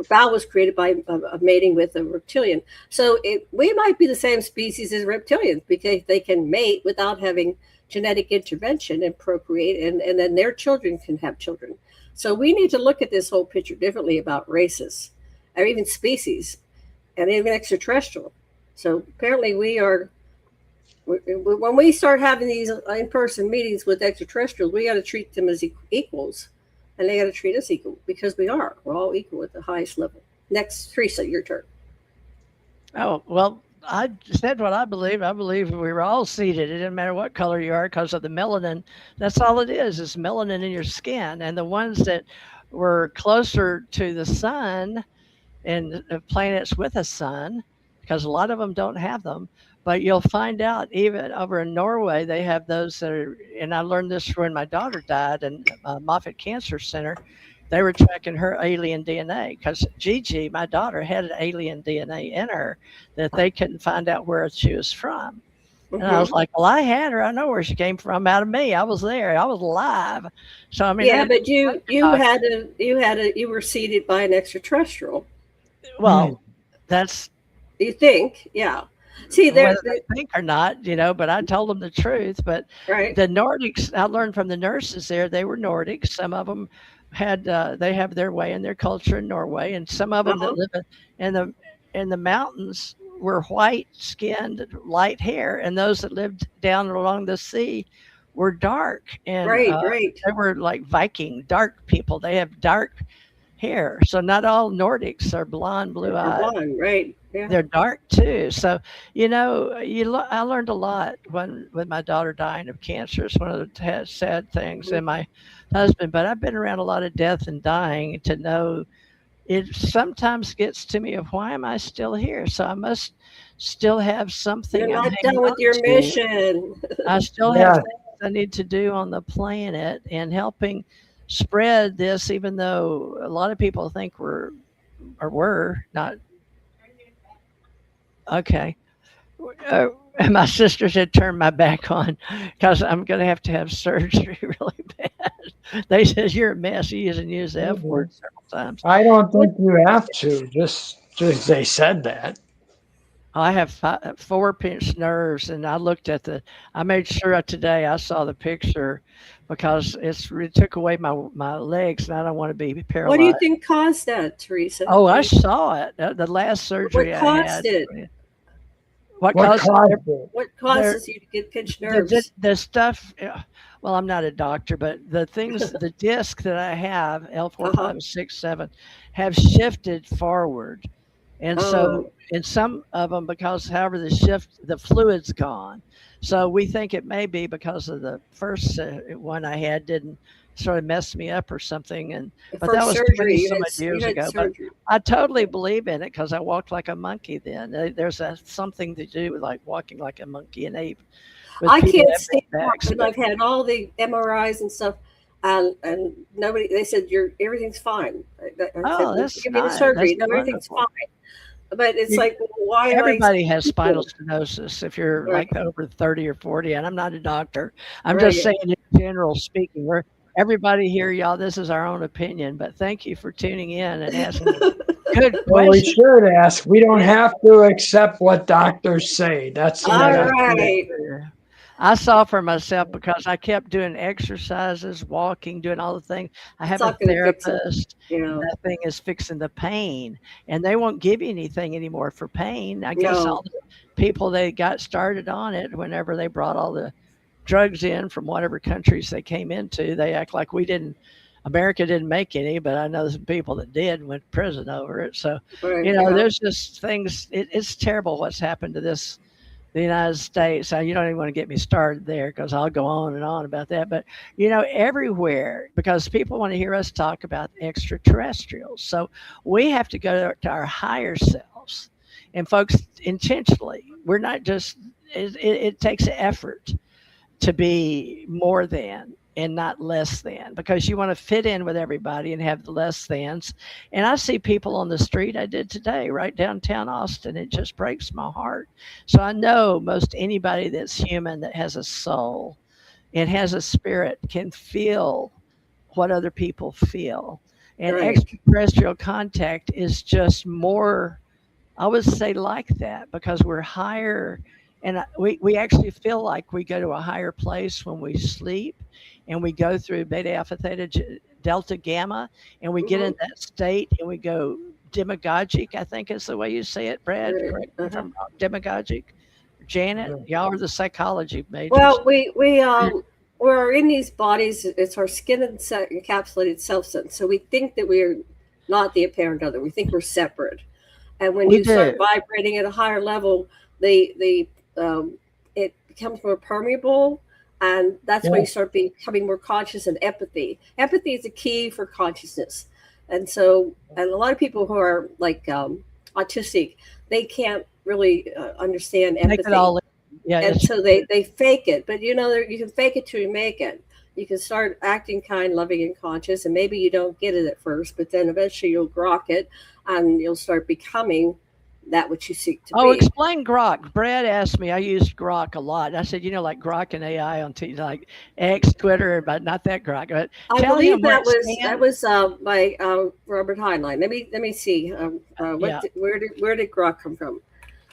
Val was created by mating with a reptilian. So we might be the same species as reptilians because they can mate without having genetic intervention and procreate, and then their children can have children. So we need to look at this whole picture differently about races or even species and even extraterrestrial. So apparently when we start having these in-person meetings with extraterrestrials, we got to treat them as equals, and they got to treat us equal because we're all equal at the highest level. Next, Teresa, your turn. Oh, well, I said what I believe. I believe we were all seated. It doesn't matter what color you are because of the melanin. That's all it is melanin in your skin. And the ones that were closer to the sun and the planets with a sun, because a lot of them don't have them. But you'll find out even over in Norway, they have those that are, and I learned this when my daughter died in Moffitt Cancer Center. They were tracking her alien DNA because Gigi, my daughter, had an alien DNA in her that they couldn't find out where she was from. And I was like, well, I had her. I know where she came from out of me. I was there. I was alive. So I mean, yeah, but you were seeded by an extraterrestrial. Well, that's you think, yeah. See, whether they think or not, but I told them the truth. But right. The Nordics, I learned from the nurses there, they were Nordics. Some of them had, they have their way and their culture in Norway, and some of them that live in the mountains were white skinned, light hair, and those that lived down along the sea were dark. And right. They were like Viking, dark people. They have dark hair. So not all Nordics are blonde, blue-eyed. Blonde, right. Yeah. They're dark too. So, I learned a lot when my daughter dying of cancer. It's one of the sad things. And my husband, but I've been around a lot of death and dying to know it sometimes gets to me of why am I still here? So I must still have something. You're not done with your mission. I still have things I need to do on the planet and helping spread this, even though a lot of people think we're not. Okay. My sisters had turned my back on because I'm going to have surgery really bad. They said, you're a mess. You use the F word several times. I don't think you have to. Just they said that. I have 4 pinched nerves, and I made sure today I saw the picture because it took away my legs, and I don't want to be paralyzed. What do you think caused that, Teresa? Oh, I saw it. The last surgery I had. What caused it? What causes you to get pinched nerves? The stuff. Well, I'm not a doctor, but the things, the disc that I have, L4, 5, 6, 7, have shifted forward. And so in some of them, because however the fluid's gone. So we think it may be because of the first one I had didn't sort of mess me up or something. But that was surgery, 20 years ago. But I totally believe in it because I walked like a monkey then. There's something to do with like walking like a monkey and ape. I can't stand up, and I've had all the MRIs and stuff. And nobody, they said everything's fine. That's give me the surgery. No, everything's fine. But it's why everybody has spinal stenosis if you're like over 30 or 40, and I'm not a doctor. I'm just saying in general speaking, everybody here, y'all, this is our own opinion, but thank you for tuning in and asking good questions. Well, we should ask. We don't have to accept what doctors say. That's all right. I saw for myself because I kept doing exercises, walking, doing all the things. I have a therapist. That thing is fixing the pain, and they won't give you anything anymore for pain. I guess all the people they got started on it whenever they brought all the drugs in from whatever countries they came into, they act like America didn't make any, but I know some people that did and went to prison over it. So, there's just things, it's terrible what's happened to the United States. You don't even want to get me started there because I'll go on and on about that. But, everywhere, because people want to hear us talk about extraterrestrials. So we have to go to our higher selves. And folks, intentionally, we're not just, it takes effort to be more than. and not less than, because you want to fit in with everybody and have the less thans. And I see people on the street, I did today, right downtown Austin. It just breaks my heart. So I know most anybody that's human, that has a soul and has a spirit, can feel what other people feel. And Right. extraterrestrial contact is just more, I would say, like that, because we're higher, and we actually feel like we go to a higher place when we sleep, and we go through beta, alpha, theta, delta, gamma, and we get Hmm. in that state and we go demagogic, I think is the way you say it, Brad. Right. Correct me if I'm wrong. Demagogic. Janet, Yeah. y'all are the psychology majors. Well, we're in these bodies. It's our skin and encapsulated self sense. So we think that we're not the apparent other. We think we're separate. And when We you start do. vibrating at a higher level, the it becomes more permeable, and that's when Yeah. you start becoming more conscious and empathy. Empathy is a key for consciousness, and a lot of people who are like autistic, they can't really understand Take it empathy, all in. Yeah, and it's so they fake it. But you can fake it till you make it. You can start acting kind, loving, and conscious, and maybe you don't get it at first, but then eventually you'll grok it, and you'll start becoming that which you seek to Oh, be. explain grok. Brad asked me. I used grok a lot. I said, like grok and AI on like X, Twitter, but not that grok. But I tell believe him what that it stands. was by Robert Heinlein. Let me see. Yeah, Where did grok come from?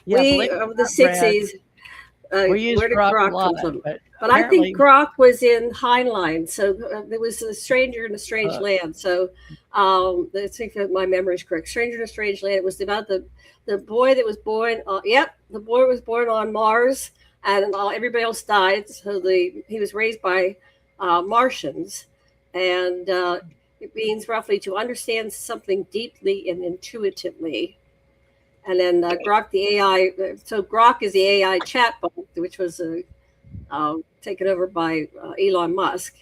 yeah. We Believe it of or the not, Brad, '60s. we use Where did grok a grok lot, come from? but But I think apparently, grok was in Heinlein. So there was a stranger in a strange uh, land. So I think that my memory is correct. Stranger in a strange land. It was about the boy that was born. Yep, the boy was born on Mars, and everybody else died. So he was raised by Martians, and it means roughly to understand something deeply and intuitively. And then Grok the AI. So Grok is the AI chatbot, which was taken over by Elon Musk.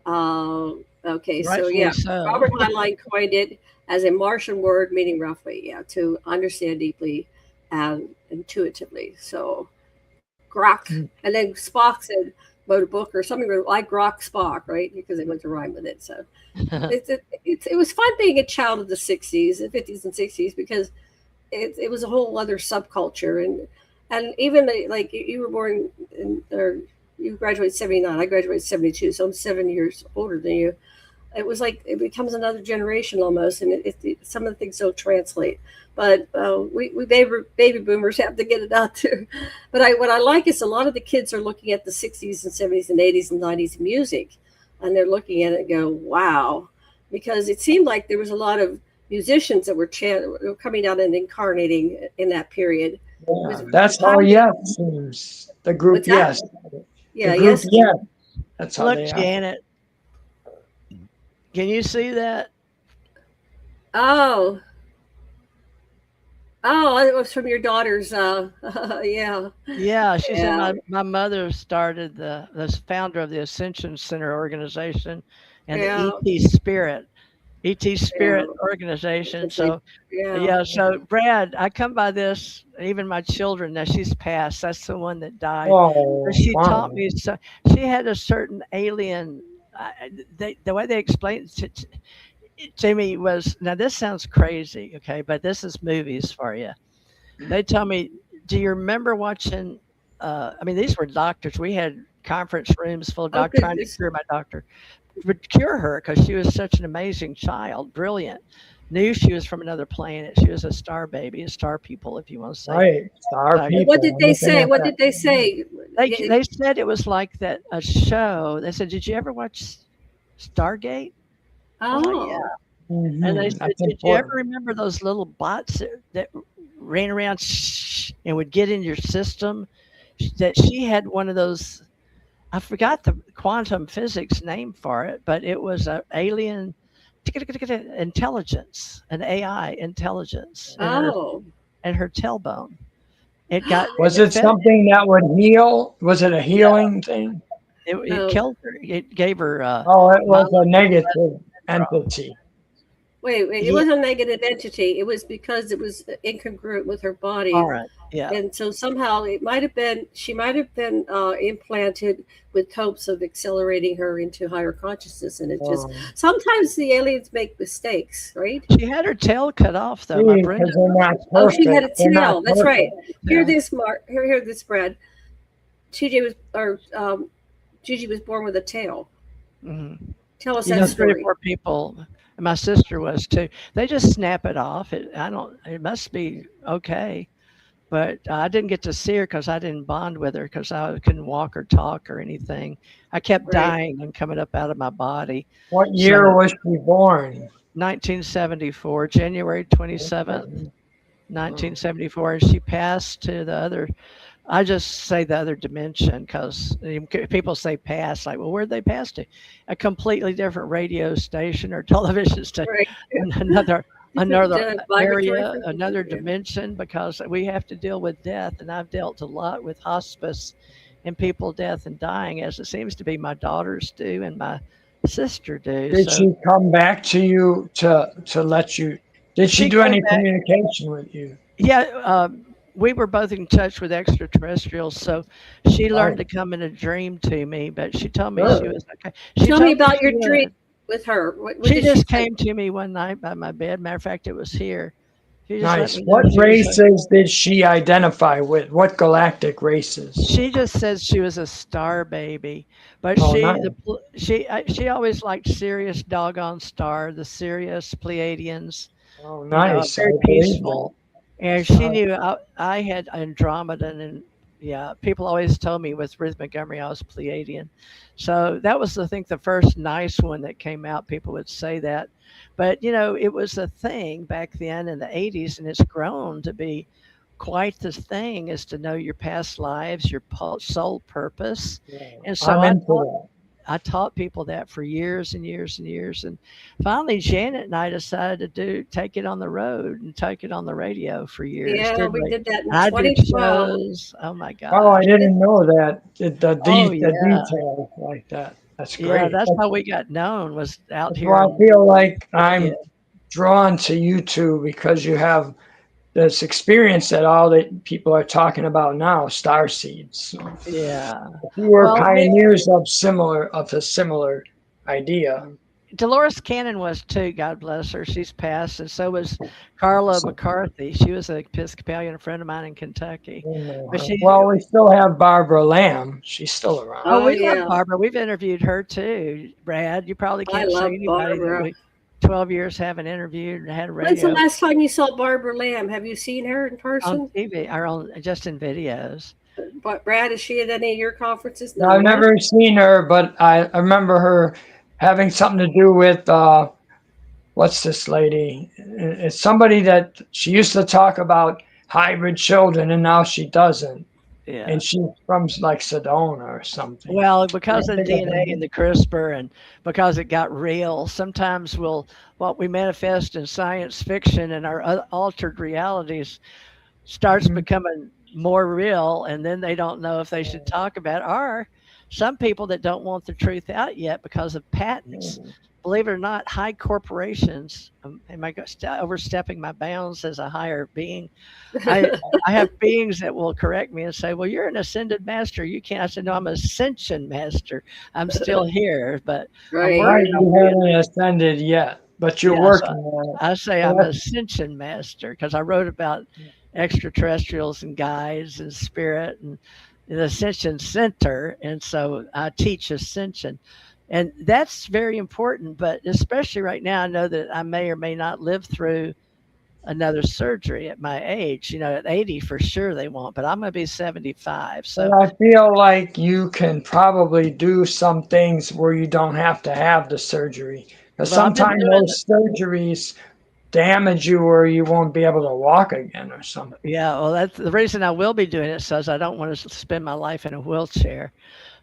Okay, so rightfully yeah, so. Robert Heinlein coined it as a Martian word meaning roughly, yeah, to understand deeply and intuitively. So Grok, Mm. and then Spock said, wrote a book or something like Grok Spock, right? Because they went to rhyme with it. So it was fun being a child of the '60s, and '50s and '60s because it was a whole other subculture, and even like you were born in, or you graduated '79, I graduated '72, so I'm 7 years older than you. It was like it becomes another generation almost, and some of the things don't translate. But we baby boomers have to get it out there. But what I like is a lot of the kids are looking at the '60s and '70s and '80s and '90s music, and they're looking at it and go, "Wow," because it seemed like there was a lot of musicians that were coming out and incarnating in that period. It was Yeah. a That's how time. Yes seems. The group What's that? Yes. The Yeah, group yes. Yes. That's how Look, they act. Janet, can you see that? Oh, oh, it was from your daughter's. Yeah, Yeah, she said yeah, my mother started the founder of the Ascension Center organization and the yeah, ET yeah. Spirit organization. That's right. So Yeah. yeah, so Brad, I come by this. Even my children, now she's passed. That's the one that died. But Oh, she taught wow. me so. She had a certain alien. The way they explained to me was, now this sounds crazy, okay, but this is movies for you. They tell me, do you remember watching? I mean, these were doctors. We had conference rooms full of Oh doctors trying to goodness. cure my doctor, would cure her because she was such an amazing child, brilliant. Knew she was from another planet. She was a star baby, a star people, if you want to say. Right. Our So What did people. I'm they looking say? at What that. did they say? Yeah, they said it was like that a show. They said, "Did you ever watch Stargate?" I was like, "Yeah." oh, And they said, That's "Did you ever important. remember those little bots that ran around and would get in your system?" That she had one of those. I forgot the quantum physics name for it, but it was an alien intelligence, an AI intelligence oh, in her tailbone. It got Was it it fed. something that would heal? Was it a No, healing thing? it no. killed her. It gave her Oh, it was a myelin negative syndrome. entity. Wait. It Yeah. wasn't a negative entity. It was because it was incongruent with her All body. right. Yeah. And so somehow she might have been implanted with hopes of accelerating her into higher consciousness. And it just, Oh, sometimes the aliens make mistakes, right? She had her tail cut off though. My see, Brenda. because they're not Oh, she had perfect. a They're not tail. That's right. perfect. Hear Yeah. this, Mark. Hear this, Brad. TJ was, or Gigi was born with a tail. Hmm. Tell us You that know, three or story. four people. And my sister was too. They just snap it off. I don't. It must be okay. But I didn't get to see her because I didn't bond with her because I couldn't walk or talk or anything. I kept Right. dying and coming up out of my body. What year So was she born? 1974, January 27th, Oh, 1974, and she passed to the other. I just say the other dimension because people say pass, like, well, where'd they pass to? A completely different radio station or television station, Right. another Different vibratory area, frequency. another Yeah. dimension, because we have to deal with death, and I've dealt a lot with hospice and people death and dying, as it seems to be my daughters do and my sister do. did So she come back to you to let you? Did she she do came any back. communication with you? Yeah, we were both in touch with extraterrestrials, so she learned to Right. come in a dream to me, but she told me she Good. was okay. She Tell me told me about she your dream was. with her. What She did she just say? came to me one night by my bed. Matter of fact, it was here. She just let Nice. me know What she was. races did she identify with? What galactic races? She just says she was a star baby, but Oh, nice. she always liked Sirius, doggone star, the Sirius Pleiadians. Oh, You know, nice. I very believe that. peaceful. And she Nice. knew I had Andromeda, and yeah, people always told me with Ruth Montgomery I was Pleiadian. So that was, I think, the first nice one that came out. People would say that. But, it was a thing back then in the 80s, and it's grown to be quite the thing is to know your past lives, your soul purpose. Yeah, And so I'm I into thought that. I taught people that for years and years and years. And finally, Janet and I decided to take it on the road and take it on the radio for years, Yeah, didn't we we? did that in I did 2012. shows. Oh my Oh, I gosh. didn't know that. Oh The yeah. details like that. That's Yeah, great. that's how we got known, was out That's here why I on feel like radio. I'm drawn to you two because you have this experience that all the people are talking about now, star seeds. So Yeah. you were Well, me pioneers of a similar idea. Dolores Cannon was too, God bless her. She's passed, and so was Carla So, McCarthy. She was an Episcopalian friend of mine in Kentucky. you know But her. she Well, we still have Barbara Lamb. She's still around. Oh, Oh we love yeah, Barbara. We've interviewed her too, Brad. You probably I can't say love anybody that Barbara. we 12 years haven't interviewed and had a When's the radio last time you saw Barbara Lamb? Have you seen her in on person? TV or on just in videos. But Brad, is she at any of your conferences? Now, I've No, right? never seen her, but I remember her having something to do with what's this lady? It's somebody that she used to talk about hybrid children, and now she doesn't. Yeah. And she's from like Sedona or something. Well, I because of the think of DNA her. and the CRISPR and because it got real, sometimes what we manifest in science fiction and our altered realities starts Mhm. becoming more real, and then they don't know if they should talk about it. Or some people that don't want the truth out yet because of patents. Believe it or not, high corporations, am I overstepping my bounds as a higher being? I I have beings that will correct me and say, "Well, you're an ascended master. You can't." I said, "No, I'm an ascension master. I'm still here, but I'm Right. Right, working on you being." haven't ascended yet, but you're Yeah, so working on it. I say So I'm an that's ascension master because I wrote about extraterrestrials and guides and spirit and the ascension center, and so I teach ascension, and that's very important. But especially right now, I know that I may or may not live through another surgery at my age. At 80 for sure they won't, but I'm going to be 75. and So, I feel like you can probably do some things where you don't have to have the surgery. Because well, I've been sometimes doing those surgeries damage you or you won't be able to walk again or something. Yeah, well, that's the reason I will be doing it. Says I don't want to spend my life in a wheelchair.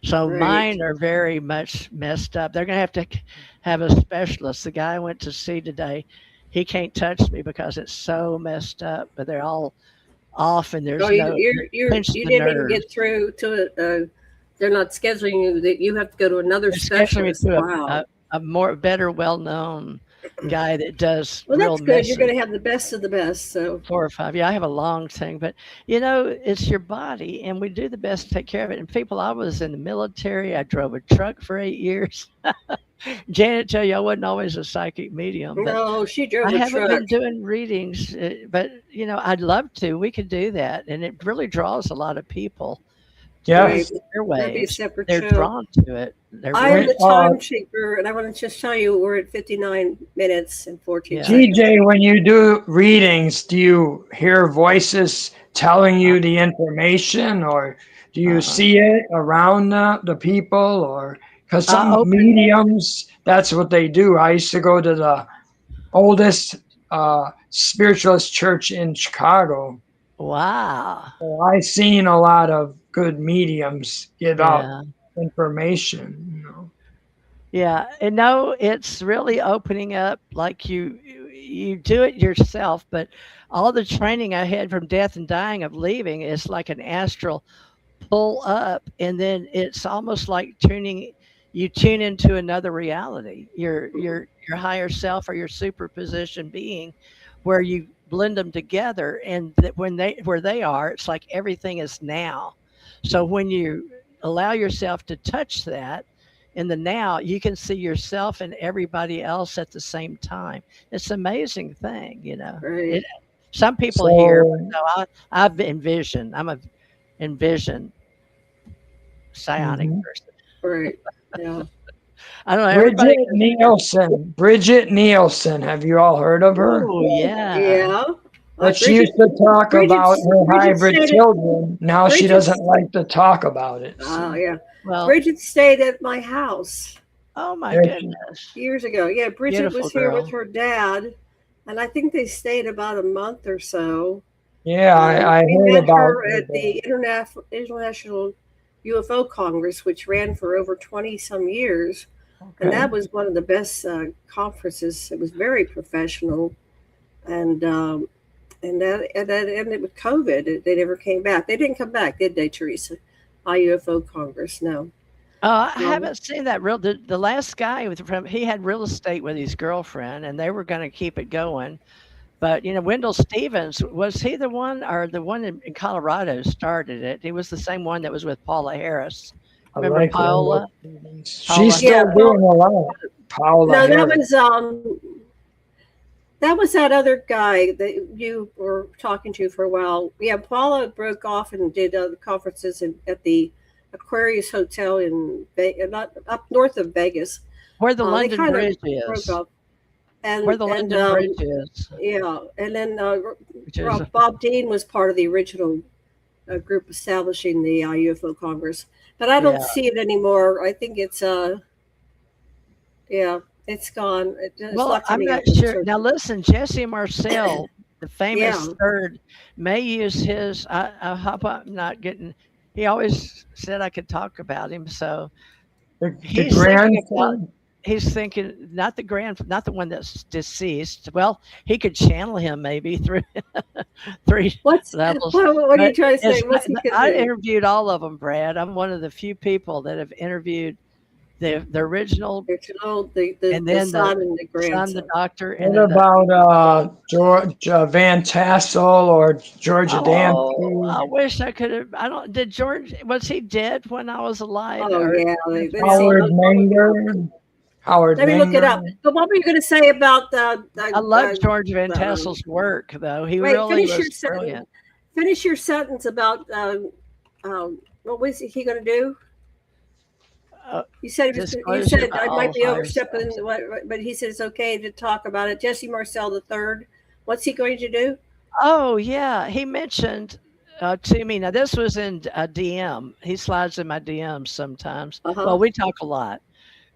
So Right. mine are very much messed up. They're going to have to have a specialist. The guy I went to see today, he can't touch me because it's so messed up. But they're all off, and Oh, there's no pinch you the didn't even nerves. get through to it. They're not scheduling you. That you have to go to another They're scheduling me specialist. to Wow. a more better, well known guy that does Well, real that's good. You're going message. to have the best of the best. So 4 or 5. Yeah, I have a long thing, but it's your body, and we do the best to take care of it. And people, I was in the military. I drove a truck for 8 years. Janet tell you I wasn't always a psychic medium, but no, she drove I a haven't truck. been doing readings. But I'd love to. We could do that, and it really draws a lot of people through Right. Yes. the That'd be a airwaves. separate They're show. drawn to it. They're I am really, When, the timekeeper, and I want to just tell you we're at 59 minutes and 14 yeah. seconds. TJ, when you do readings, do you hear voices telling Uh, you the information, or do you uh, see it around the people, or because I some open. mediums, that's what they do. I used to go to the oldest spiritualist church in Chicago. Wow. So I seen a lot of good mediums give out Yeah. information. Yeah, and no, it's really opening up like you do it yourself, but all the training I had from death and dying of leaving is like an astral pull up, and then it's almost like you tune into another reality, your higher self or your superposition being, where you blend them together, and that when they where they are, it's like everything is now. So when you allow yourself to touch that in the now, you can see yourself and everybody else at the same time. It's an amazing thing. Right. It Some people hear, but So, no, I've envisioned. I'm a envision psionic mhm. person. Right. Yeah. I don't know. Everybody Bridget goes, Nielsen. Bridget Nielsen. Have you all heard of her? oh yeah. Yeah. But she Bridget, used to talk about her Bridget hybrid stayed at children. Now she Bridget's. doesn't like to talk about it. Oh So yeah. Well, Bridget stayed at my house oh my there she, goodness. years ago. Yeah, Bridget Beautiful was here with girl. her dad, and I think they stayed about a month or so. yeah, I We heard met about her her. at the International UFO Congress, which ran for over 20 some years. And Okay. that was one of the best conferences. It was very professional. And that ended with COVID. They never came back. They didn't come back, did they, Teresa? UFO Congress, no. I haven't seen that real. The last guy he had real estate with his girlfriend, and they were going to keep it going. But Wendell Stevens, was he the one, or the one in Colorado started it? He was the same one that was with Paula Harris. I Remember like Linda Paula? Stevens. She's Paula Yeah, still Harris. Paul. doing a lot. Paula No, Harris. that was that other guy that you were talking to for a while. Yeah, Paula broke off and did other conferences at the Aquarius Hotel in not up north of Vegas. Where the They London kind of Bridge broke is. off, Where the and London Bridge is, yeah, and then which is Bob Dean was part of the original group establishing the UFO Congress, but I don't yeah. see it anymore. I think it's yeah, it's gone. It's Well, not I'm coming up not with a sure. Now, certain. listen, Jesse Marcel, the famous Yeah, third, may use his. I hope I'm not getting. He always said I could talk about him, so The he's thinking about. grandson. He's thinking not the one that's deceased. Well, he could channel him maybe through three what's levels. what are you But trying to say? What's he gonna I do? interviewed all of them, Brad. I'm one of the few people that have interviewed the original, Original, and the then the son and the son, the grandson. doctor, and What then the. about George Van Tassel or Georgia Oh, Dancy, I wish I could have. I don't. Did George? Was he dead when I was alive? Oh Or yeah, let's see. Howard I'll look it up. Menger? Howard Let me look it up. Menger. But what were you going to say about I love George Van Tassel's work, though. He wait, really finish was your sentence. brilliant. Finish your sentence about what was he going to do? Uh, You said you Disclosure said about I all might be higher overstepping, selves. but he said it's okay to talk about it. Jesse Marcel the third. What's he going to do? Oh yeah, he mentioned to me. Now this was in a DM. He slides in my DMs sometimes. Uh huh. Well, we talk a lot,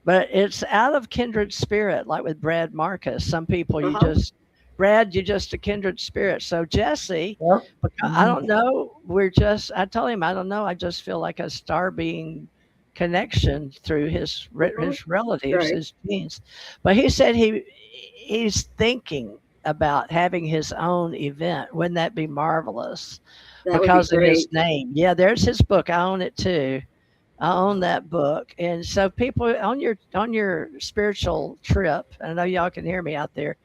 but it's out of kindred spirit, like with Brad Marcus. Some people Uh huh. Brad, you're just a kindred spirit. So Jesse, Yep. I don't know. I told him, I don't know. I just feel like a star being connection through Mhm. his relatives, Right. his genes. But he said he's thinking about having his own event. Wouldn't that be marvelous? That would be Because of his great. name. Yeah, there's his book. I own it too. I own that book. And so people on your spiritual trip, I know y'all can hear me out there.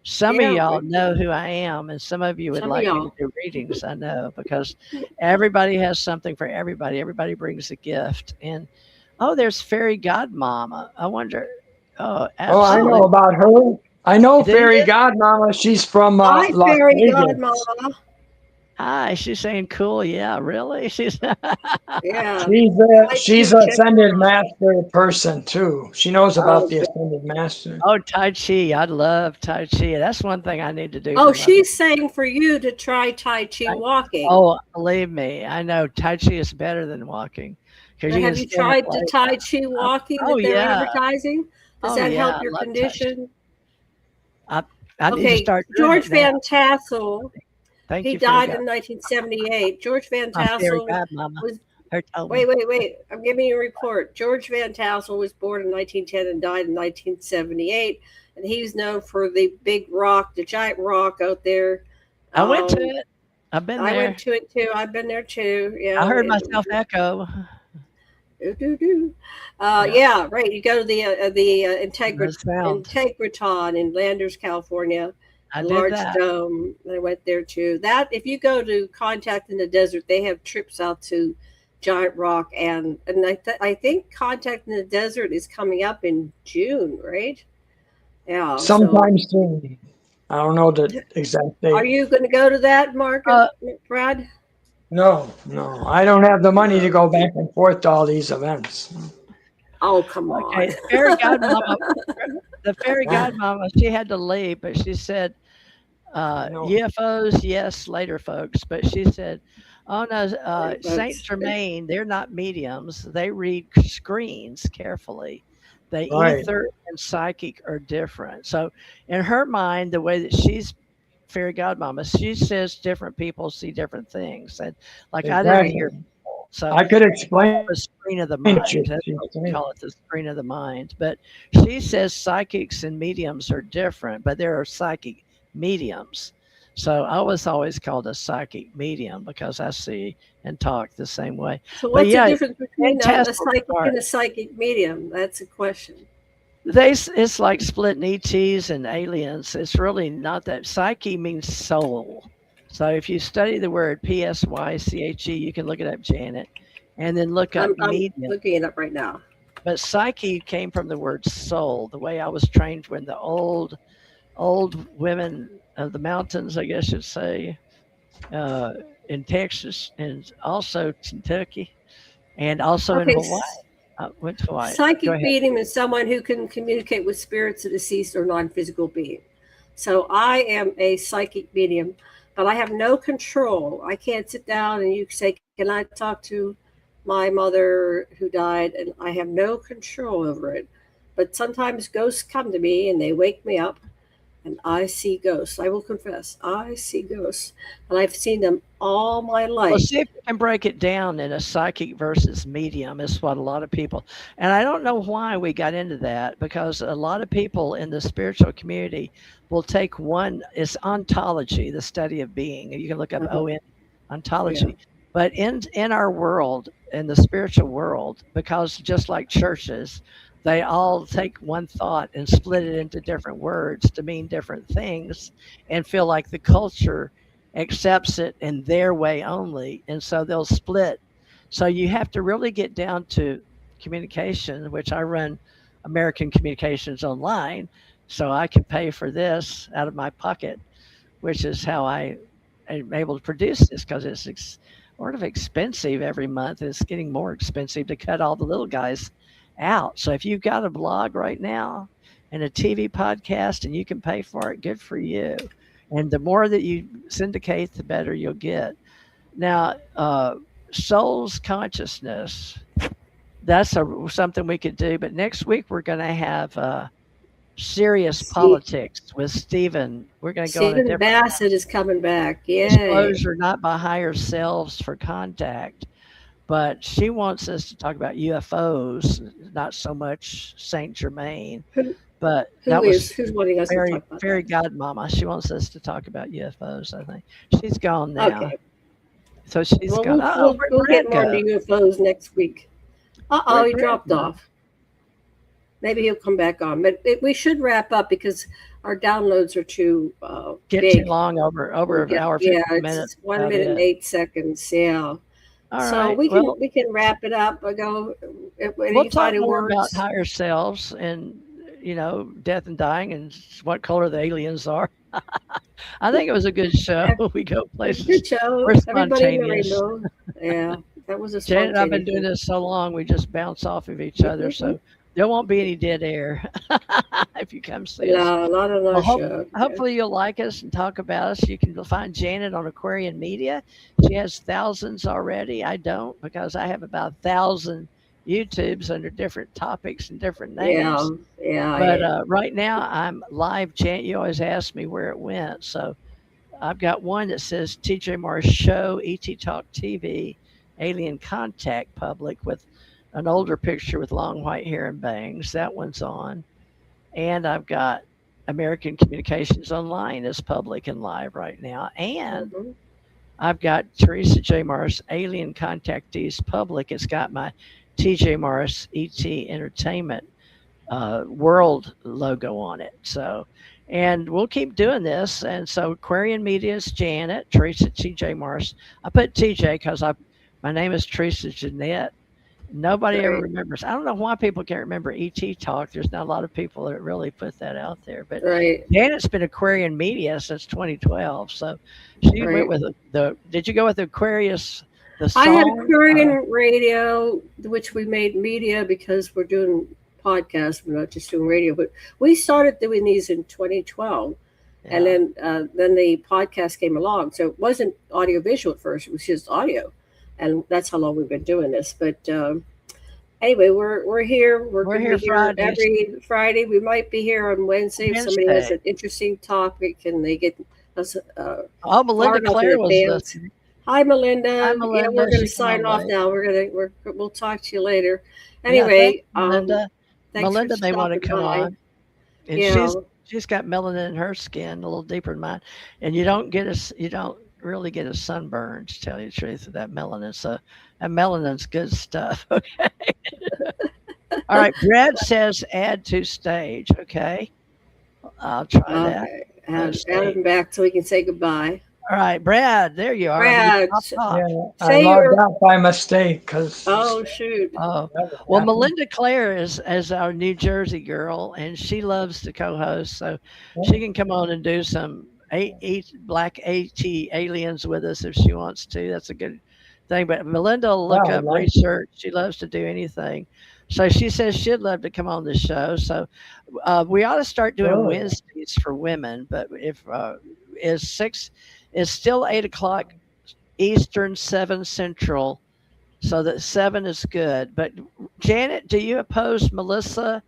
Some of Yeah, y'all know who I am, and some of you would some of like me to y'all. do readings. I know because everybody has something for everybody. Everybody brings a gift. And oh, there's Fairy Godmama. I wonder. Oh, Oh, I know absolutely. about her. I know Do Fairy you? Godmama. She's from Hi, Las fairy Vegas. godmama. Hi, she's saying cool. Yeah, really? She's Yeah, She's Tai Chi, a check her ascended out. master person too. She knows about Oh, the ascended master. oh, Tai Chi. I love Tai Chi. That's one thing I need to do oh, for my she's saying for you to try Tai Chi right? walking. Oh, believe me, I know Tai Chi is better than walking because Now, you can have you stand tried the like, Tai Chi oh, walking oh that they're yeah, advertising? Does oh that yeah, help I your love Tai Chi. condition? I I need to Okay, start doing it George now. Van Tassel, Thank he you, Fairy died God. in 1978. George Van My Fairy Tassel Godmama, was, her told wait, me. wait, wait, I'm giving you a report. George Van Tassel was born in 1910 and died in 1978. And he was known for the big rock, the giant rock out there. I went to Um, it. I've been I went there. to it too. I've been there too. I Yeah, heard myself echo. do, do, do. Yeah, Yeah, right. You go to the the sound. Integriton in Landers, California, I the did large that. dome. I went there too. That if you go to Contact in the Desert, they have trips out to Giant Rock, and I think Contact in the Desert is coming up in June, right? Yeah. So, Sometime soon. I don't know the exact are date. you going to go to that, Mark, Uh, Brad? No, no. I don't have the money to No. go back and forth to all these events. Oh, come on. okay, Fairy Godmama. The Fairy Godmama. She had to leave, but she said I know. UFOs, yes, later, folks. But she said, "Oh no, Sorry, Saint folks. Germain, they're not mediums. They read screens carefully. The Right. ether and psychic are different. So, in her mind, the way that she's fairy godmama, she says different people see different things, and like I didn't Exactly. hear people. So I could we call explain it the screen of the it. mind. That's She's what we saying. call it, the screen of the mind. But she says psychics and mediums are different, but there are psychic mediums. So I was always called a psychic medium because I see and talk the same way. So, But what's the yeah, difference between a fantastic psychic start. and a psychic medium? That's a question. It's like splitting ETs and aliens. It's really not that. Psyche means soul. So if you study the word psyche, you can look it up, Janet, and then look up I'm medium. looking it up right now. But psyche came from the word soul. The way I was trained when the old women of the mountains, I guess you'd say, uh, in Texas and also Kentucky and also in Okay, Hawaii. I went to Hawaii. Go psychic ahead. medium is someone who can communicate with spirits of deceased or non-physical being. So I am a psychic medium, but I have no control. I can't sit down and you say, "Can I talk to my mother who died?" And I have no control over it. But sometimes ghosts come to me and they wake me up and I see ghosts. I will confess, I see ghosts, and I've seen them all my Well, life. see if you can break it down in a psychic versus medium is what a lot of people, and I don't know why we got into that because a lot of people in the spiritual community will take one, it's ontology, the study of being. You can look up Uh-huh. ON Yeah. ontology. But in our world, in the spiritual world, because just like churches, they all take one thought and split it into different words to mean different things and feel like the culture accepts it in their way only. And so they'll split. So you have to really get down to communication, which I run American Communications Online. So I can pay for this out of my pocket, which is how I am able to produce this because it's sort of expensive every month. It's getting more expensive to cut all the little guys out. So if you've got a blog right now and a TV podcast and you can pay for it, good for you. And the more that you syndicate, the better you'll get. Now, soul's consciousness, that's something we could do. But next week, we're going to have serious See, politics with Stephen. We're going to go in a Stephen different Bassett is coming back. Yay. disclosure, not by higher selves for contact, but she wants us to talk about UFOs, not so much Saint Germain. Who, But that was who's wanting us to talk about fairy that? godmama. She wants us to talk about UFOs. I think she's gone now. Okay. So she's Well, gone. Oh, where'd we'll get Brad more go? into UFOs next week. Uh-oh, he dropped off. Maybe he'll come back on. But we should wrap up because our downloads are too Get big. too long over an hour, 50 Yeah, minutes. it's 1 minute and 8 seconds. Yeah. All So right. we Well, can wrap it up. I go. we'll Any talk final more about words? higher selves and death and dying and what color the aliens are. I think it was a good show. We go places. Good show. We're Everybody in the spontaneous. rainbow. Yeah, that was a Janet and I've been spontaneous. doing this so long, we just bounce off of each other. So there won't be any dead air if you come see us. No, not on our show. Hopefully you'll like us and talk about us. You can find Janet on Aquarian Media. She has thousands already. I don't, because I have about 1,000 YouTubes under different topics and different names. Yeah. But right now I'm live. Janet, you always ask me where it went. So I've got one that says TJ Morris Show, ET Talk TV, Alien Contact Public with an older picture with long white hair and bangs. That one's on. And I've got American Communications Online is public and live right now. And I've got Teresa J. Morris Alien Contactees Public. It's got my TJ Morris ET Entertainment world logo on it. So, and we'll keep doing this. And so Aquarian Media is Janet, Teresa TJ Morris. I put TJ because my name is Teresa Jeanette. Nobody ever remembers. I don't know why people can't remember ET Talk. There's not a lot of people that really put that out there. But Janet's been Aquarian Media since 2012. So she went with did you go with Aquarius? The song? I had Aquarian Radio, which we made media because we're doing podcasts. We're not just doing radio. But we started doing these in 2012. Yeah. And then the podcast came along. So it wasn't audiovisual at first. It was just audio. And that's how long we've been doing this. But anyway, we're here. We're here every Friday. We might be here on Wednesday. If somebody has an interesting topic and they get us. Melinda Claire was listening. Hi, Melinda. Hi, Melinda. Yeah, we're going to sign off now. We'll talk to you later. Anyway, Melinda may want to come on. And she's got melanin in her skin, a little deeper than mine. And you don't really get a sunburn, to tell you the truth, of that melanin. So that melanin's good stuff. Okay. All right. Brad says add to stage. Okay. I'll try that. Add him back so we can say goodbye. All right, Brad, there you are. Brad, I logged out by mistake because. Shoot. Well, Melinda Claire is our New Jersey girl, and she loves to co-host, so she can come on and do some black AT aliens with us if she wants to. That's a good thing. But Melinda will look up research. She loves to do anything. So she says she'd love to come on the show. So we ought to start doing Wednesdays for women. But if is still 8:00 Eastern, 7 Central, so that 7 is good. But Janet, do you oppose Melissa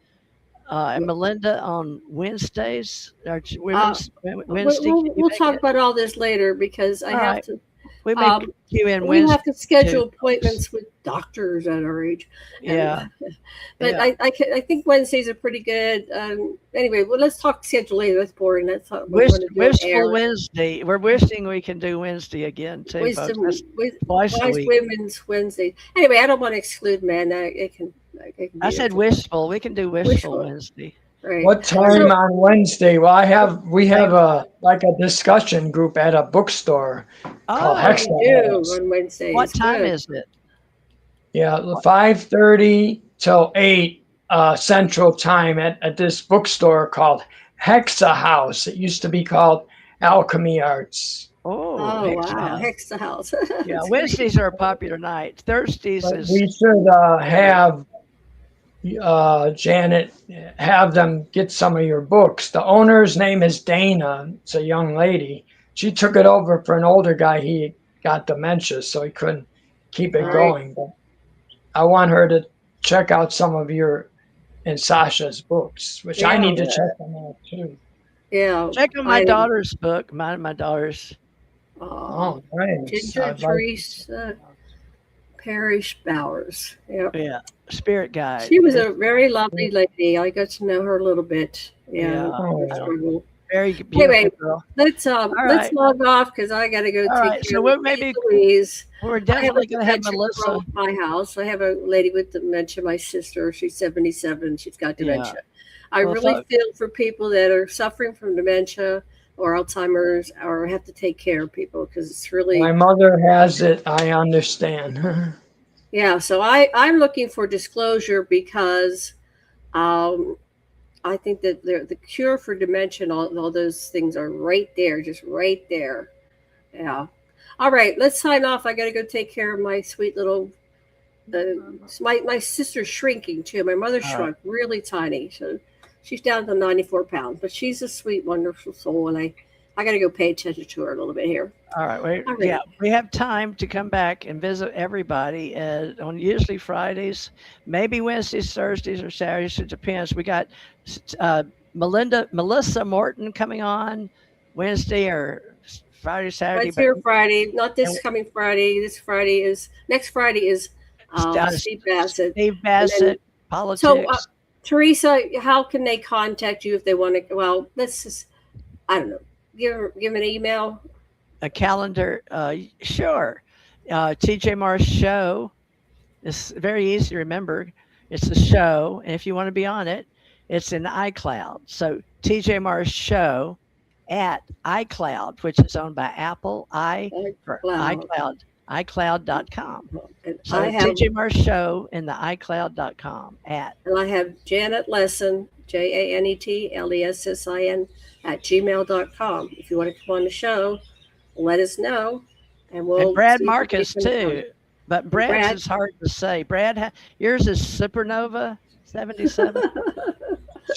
and Melinda on Wednesdays? Or Wednesday? We'll talk about all this later because I have to. We make you in we have to schedule appointments with doctors at our age. Yeah. But yeah. I think Wednesdays are pretty good. Anyway, well, let's talk schedule later. That's boring. That's what we're going to do. Wishful Wednesday. We're wishing we can do Wednesday again too. Wise Women's Wednesday. Anyway, I don't want to exclude men. I said wishful. We can do wishful Wednesday. Right. What time on Wednesday? Well, we have a discussion group at a bookstore called Hexa. On Wednesday. What time is it? Yeah, 5:30 till 8 Central Time at this bookstore called Hexa House. It used to be called Alchemy Arts. Oh wow, Hexa House. Yeah, Wednesdays are a popular night. Thursdays is. We should have. Janet, have them get some of your books. The owner's name is Dana. It's a young lady. She took it over for an older guy. He got dementia, so he couldn't keep it going. But I want her to check out some of your and Sasha's books, which I need to check them out too. Yeah. Check out my daughter's book. Mine and my daughter's. Nice. Ginger Teresa Parrish Bowers. Yep. Yeah. Spirit guide. She was a very lovely lady. I got to know her a little bit. Yeah. Very beautiful Anyway, girl. let's right. log off because I got to go All take right. care So of we'll Lady maybe Louise. we're I have a definitely going to have dementia Melissa. girl at my house. I have a lady with dementia, my sister. She's 77. She's got Yeah. dementia. I Well, really folks, feel for people that are suffering from dementia or Alzheimer's or have to take care of people because it's My really, mother has it. I understand. yeah. So I'm looking for disclosure because um, I think that the cure for dementia and all those things are right there, just right there. Yeah. All right, let's sign off. I got to go take care of my sweet little. My sister's shrinking too. My mother all right. shrunk really tiny, so she's down to 94 pounds. But she's a sweet, wonderful soul, and I got to go pay attention to her a little bit here. All right. All Yeah, right. we have time to come back and visit everybody on usually Fridays, maybe Wednesdays, Thursdays, or Saturdays. It depends. We got uh, Melissa Morton coming on Wednesday or Friday, Saturday, Let's but hear Friday. Not and this coming Friday. This Friday is next Friday is Steve Bassett, Steve and then Bassett, so politics, Teresa, how can they contact you if they want to? Well, let's just I don't know. Give an email. a calendar. Sure. TJ Mars Show. It's very easy to remember. It's a show, and if you want to be on it, it's in iCloud. So TJ Mars Show at iCloud, which is owned by Apple. I for Cloud. iCloud, iCloud.com. And So TJ Mars Show in the iCloud.com at. And I have Janet Lesson, JANETLESSIN at gmail.com. If you want to come on the show, let us know. And we'll And Brad see if we Marcus can come too. But Brad's Brad. is hard to say. Brad, yours is Supernova 77.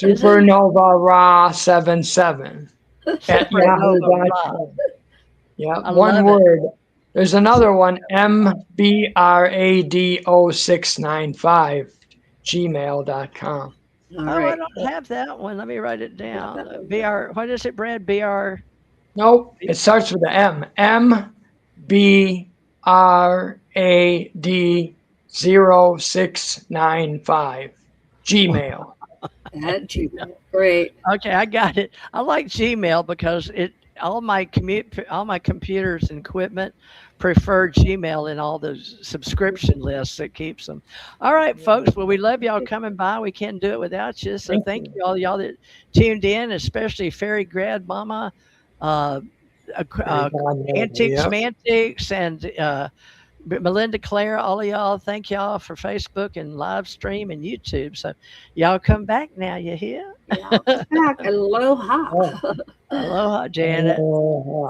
Supernova Raw 77 at Supernova Raw. yahoo.com. Yeah, I one love word. There's another one, MBRADO695, gmail.com. All I right. don't have that one. Let me write it down. BR, what is it, Brad? BR. Nope, it starts with the M. MBRAD0695, Gmail. At Gmail. Great. Okay, I got it. I like Gmail because all my computers and equipment prefer Gmail in all those subscription lists that keeps them. All right, folks. Well, we love y'all coming by. We can't do it without you. So thank you all y'all that tuned in, especially Fairy Grad Mama, Antiques Mantics, and Melinda Claire, all of y'all. Thank y'all for Facebook and live stream and YouTube. So y'all come back now. You hear? Yeah, back. Aloha. Aloha, Janet.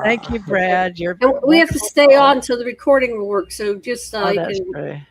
Thank you, Brad. And we have to stay on till the recording will work. So just Oh, you that's can great.